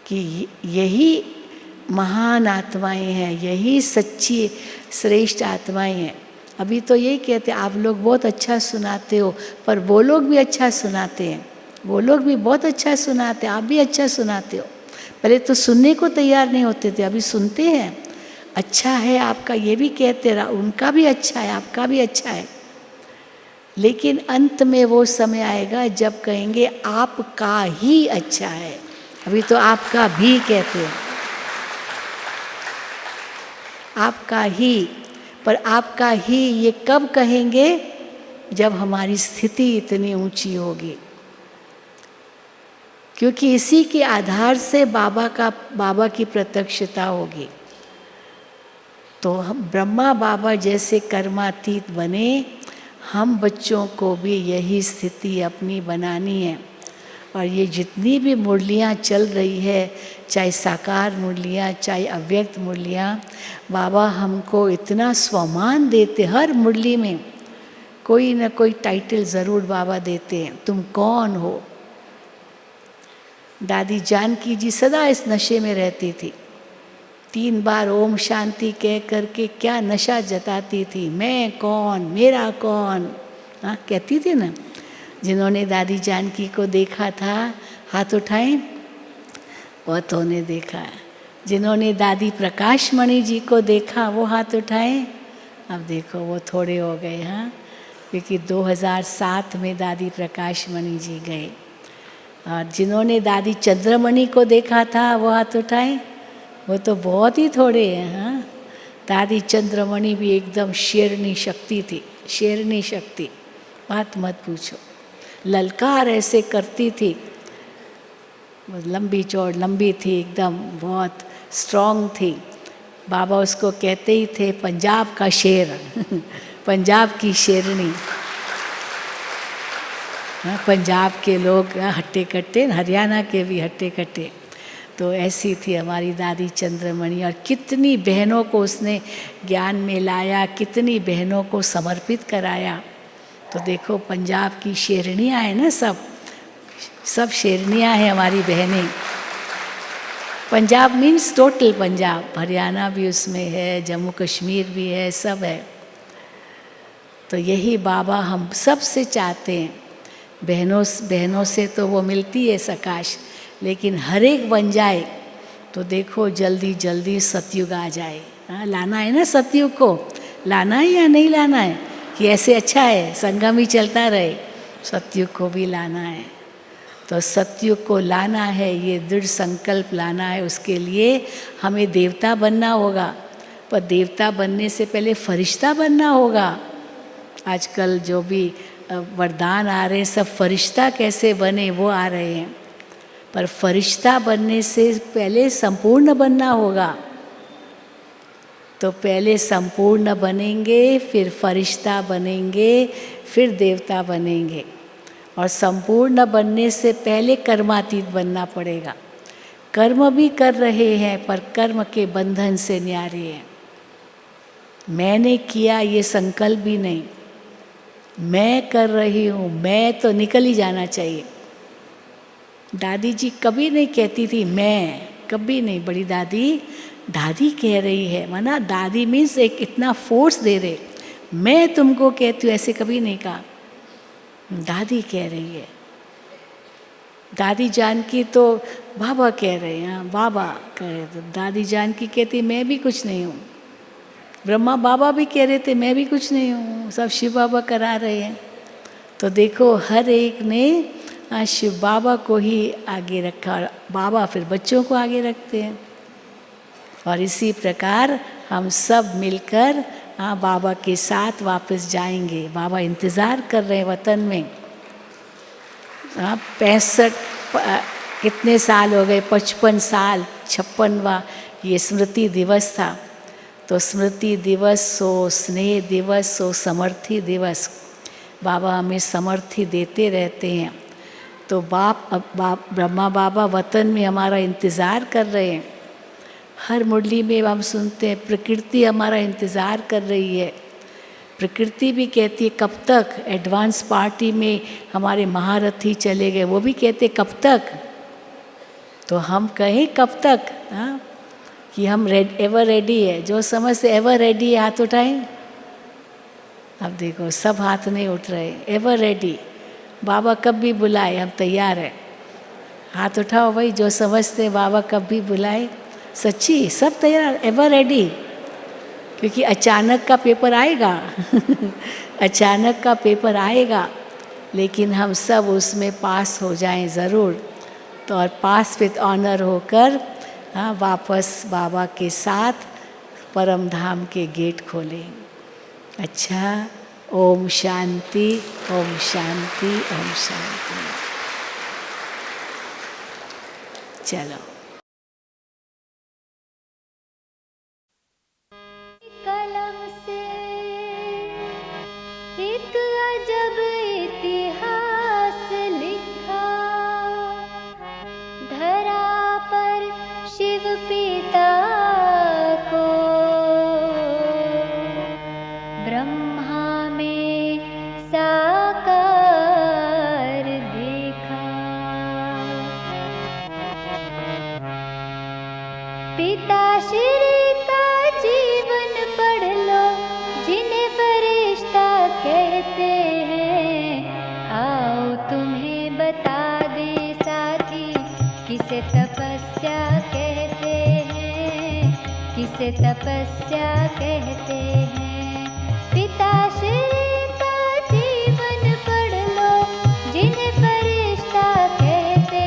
कि यही महान आत्माएं हैं, यही सच्ची श्रेष्ठ आत्माएं हैं। अभी तो यही कहते आप लोग बहुत अच्छा सुनाते हो, पर वो लोग भी अच्छा सुनाते हैं, वो लोग भी बहुत अच्छा सुनाते हैं, आप भी अच्छा सुनाते हो। पहले तो सुनने को तैयार नहीं होते थे, अभी सुनते हैं। अच्छा है आपका, ये भी कहते रहा, उनका भी अच्छा है, आपका भी अच्छा है। लेकिन अंत में वो समय आएगा जब कहेंगे आपका ही अच्छा है। अभी तो आपका भी कहते हैं, आपका ही, पर आपका ही ये कब कहेंगे, जब हमारी स्थिति इतनी ऊंची होगी। क्योंकि इसी के आधार से बाबा की प्रत्यक्षता होगी। तो हम ब्रह्मा बाबा जैसे कर्मातीत बने, हम बच्चों को भी यही स्थिति अपनी बनानी है। और ये जितनी भी मुरलियाँ चल रही है, चाहे साकार मुरलियाँ, चाहे अव्यक्त मुरलियाँ, बाबा हमको इतना स्वमान देते, हर मुरली में कोई ना कोई टाइटल ज़रूर बाबा देते हैं, तुम कौन हो। दादी जानकी जी सदा इस नशे में रहती थी, 3 बार ओम शांति कह करके क्या नशा जताती थी, मैं कौन, मेरा कौन, हाँ कहती थी ना। जिन्होंने दादी जानकी को देखा था हाथ उठाएं, बहुतों ने देखा। जिन्होंने दादी प्रकाश मणि जी को देखा वो हाथ उठाएं। अब देखो वो थोड़े हो गए, हाँ, क्योंकि 2007 में दादी प्रकाश मणि जी गए। और जिन्होंने दादी चंद्रमणि को देखा था वो हाथ उठाएं, वो तो बहुत ही थोड़े हैं। हाँ, दादी चंद्रमणि भी एकदम शेरनी शक्ति थी, शेरनी शक्ति, बात मत पूछो। ललकार ऐसे करती थी, लंबी चौड़ लंबी थी एकदम, बहुत स्ट्रॉन्ग थी। बाबा उसको कहते ही थे पंजाब का शेर पंजाब की शेरनी। पंजाब के लोग हट्टे कट्टे, हरियाणा के भी हट्टे कट्टे। तो ऐसी थी हमारी दादी चंद्रमणि। और कितनी बहनों को उसने ज्ञान में लाया, कितनी बहनों को समर्पित कराया। तो देखो पंजाब की शेरनियाँ हैं ना, सब शेरनियाँ हैं हमारी बहनें। पंजाब मीन्स टोटल पंजाब, हरियाणा भी उसमें है, जम्मू कश्मीर भी है, सब है। तो यही बाबा हम सब से चाहते हैं। बहनों से तो वो मिलती है सकाश, लेकिन हर एक बन जाए तो देखो जल्दी जल्दी सतयुग आ जाए। हाँ, लाना है ना सतयुग को, लाना है या नहीं लाना है कि ऐसे अच्छा है संगम ही चलता रहे, सतयुग को भी लाना है। तो सतयुग को लाना है, ये दृढ़ संकल्प लाना है। उसके लिए हमें देवता बनना होगा, पर देवता बनने से पहले फरिश्ता बनना होगा। आजकल जो भी वरदान आ रहे हैं सब फरिश्ता कैसे बने वो आ रहे हैं, पर फरिश्ता बनने से पहले संपूर्ण बनना होगा। तो पहले संपूर्ण बनेंगे, फिर फरिश्ता बनेंगे, फिर देवता बनेंगे। और संपूर्ण बनने से पहले कर्मातीत बनना पड़ेगा। कर्म भी कर रहे हैं पर कर्म के बंधन से न्यारे हैं। मैंने किया ये संकल्प भी नहीं, मैं कर रही हूँ, मैं तो निकल ही जाना चाहिए। दादी जी कभी नहीं कहती थी मैं, कभी नहीं। बड़ी दादी दादी कह रही है, माना दादी मीन्स एक इतना फोर्स दे रहे, मैं तुमको कहती हूँ, ऐसे कभी नहीं कहा। दादी कह रही है। दादी जानकी तो बाबा कह रहे हैं, बाबा कह रहे, तो दादी जानकी कहती मैं भी कुछ नहीं हूँ। ब्रह्मा बाबा भी कह रहे थे मैं भी कुछ नहीं हूँ, सब शिव बाबा करा रहे हैं। तो देखो हर एक ने शिव बाबा को ही आगे रखा, और बाबा फिर बच्चों को आगे रखते हैं। और इसी प्रकार हम सब मिलकर बाबा के साथ वापस जाएंगे। बाबा इंतज़ार कर रहे हैं वतन में। 65 कितने साल हो गए, 55 साल, 56वां ये स्मृति दिवस था। तो स्मृति दिवस हो, स्नेह दिवस हो, समर्थी दिवस, बाबा हमें समर्थी देते रहते हैं। तो ब्रह्मा बाबा वतन में हमारा इंतज़ार कर रहे हैं। हर मुरली में हम सुनते हैं प्रकृति हमारा इंतज़ार कर रही है। प्रकृति भी कहती है कब तक। एडवांस पार्टी में हमारे महारथी चले गए, वो भी कहते कब तक। तो हम कहें कब तक, हाँ, कि हम एवर रेडी है। जो समझते एवर रेडी है हाथ उठाएं। अब देखो सब हाथ नहीं उठ रहे। एवर रेडी, बाबा कब भी बुलाए हम तैयार हैं। हाथ उठाओ भाई जो समझते बाबा कब भी बुलाए, सच्ची सब तैयार, एवर रेडी। क्योंकि अचानक का पेपर आएगा अचानक का पेपर आएगा, लेकिन हम सब उसमें पास हो जाएं ज़रूर। तो और पास विद ऑनर होकर वापस बाबा के साथ परम धाम के गेट खोलें। अच्छा, ओम शांति, ओम शांति, ओम शांति। चलो। कलम से एक अजब इतिहास लिखा, धरा पर शिव पिता को ब्रह्मा में साकार देखा। पिता श्री का जीवन पढ़ लो, जिन्हें फरिश्ता कहते हैं। आओ तुम्हें बता दे साथी, किसे तपस्या कहते हैं, किसे तपस्या कहते हैं। पिता श्री का जीवन पढ़ लो, जिन्हें फरिश्ता कहते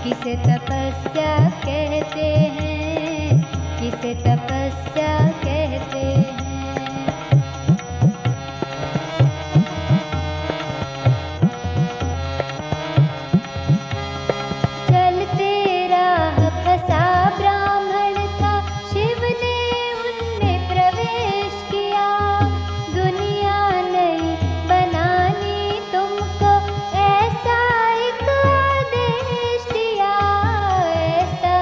किसे तपस्या कहते हैं, किसे तपस्या कहते हैं। चलते राह फंसा ब्राह्मण था, शिव ने उनमें प्रवेश किया। दुनिया नहीं बनानी तुमको, ऐसा एक आदेश दिया, ऐसा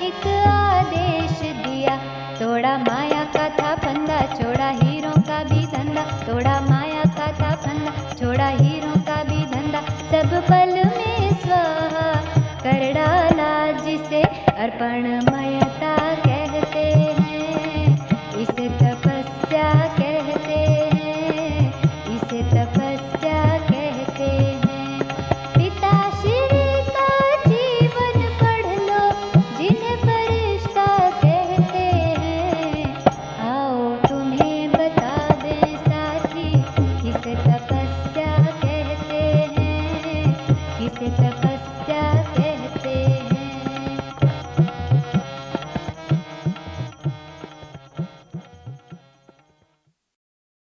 एक आदेश दिया। तोड़ा माया का था फंदा, छोड़ा हीरों का भी धंधा, तोड़ा माया का था फंदा, छोड़ा हीरों का भी धंधा। सब पल में स्वाहा कर डाला जिसे अर्पण माया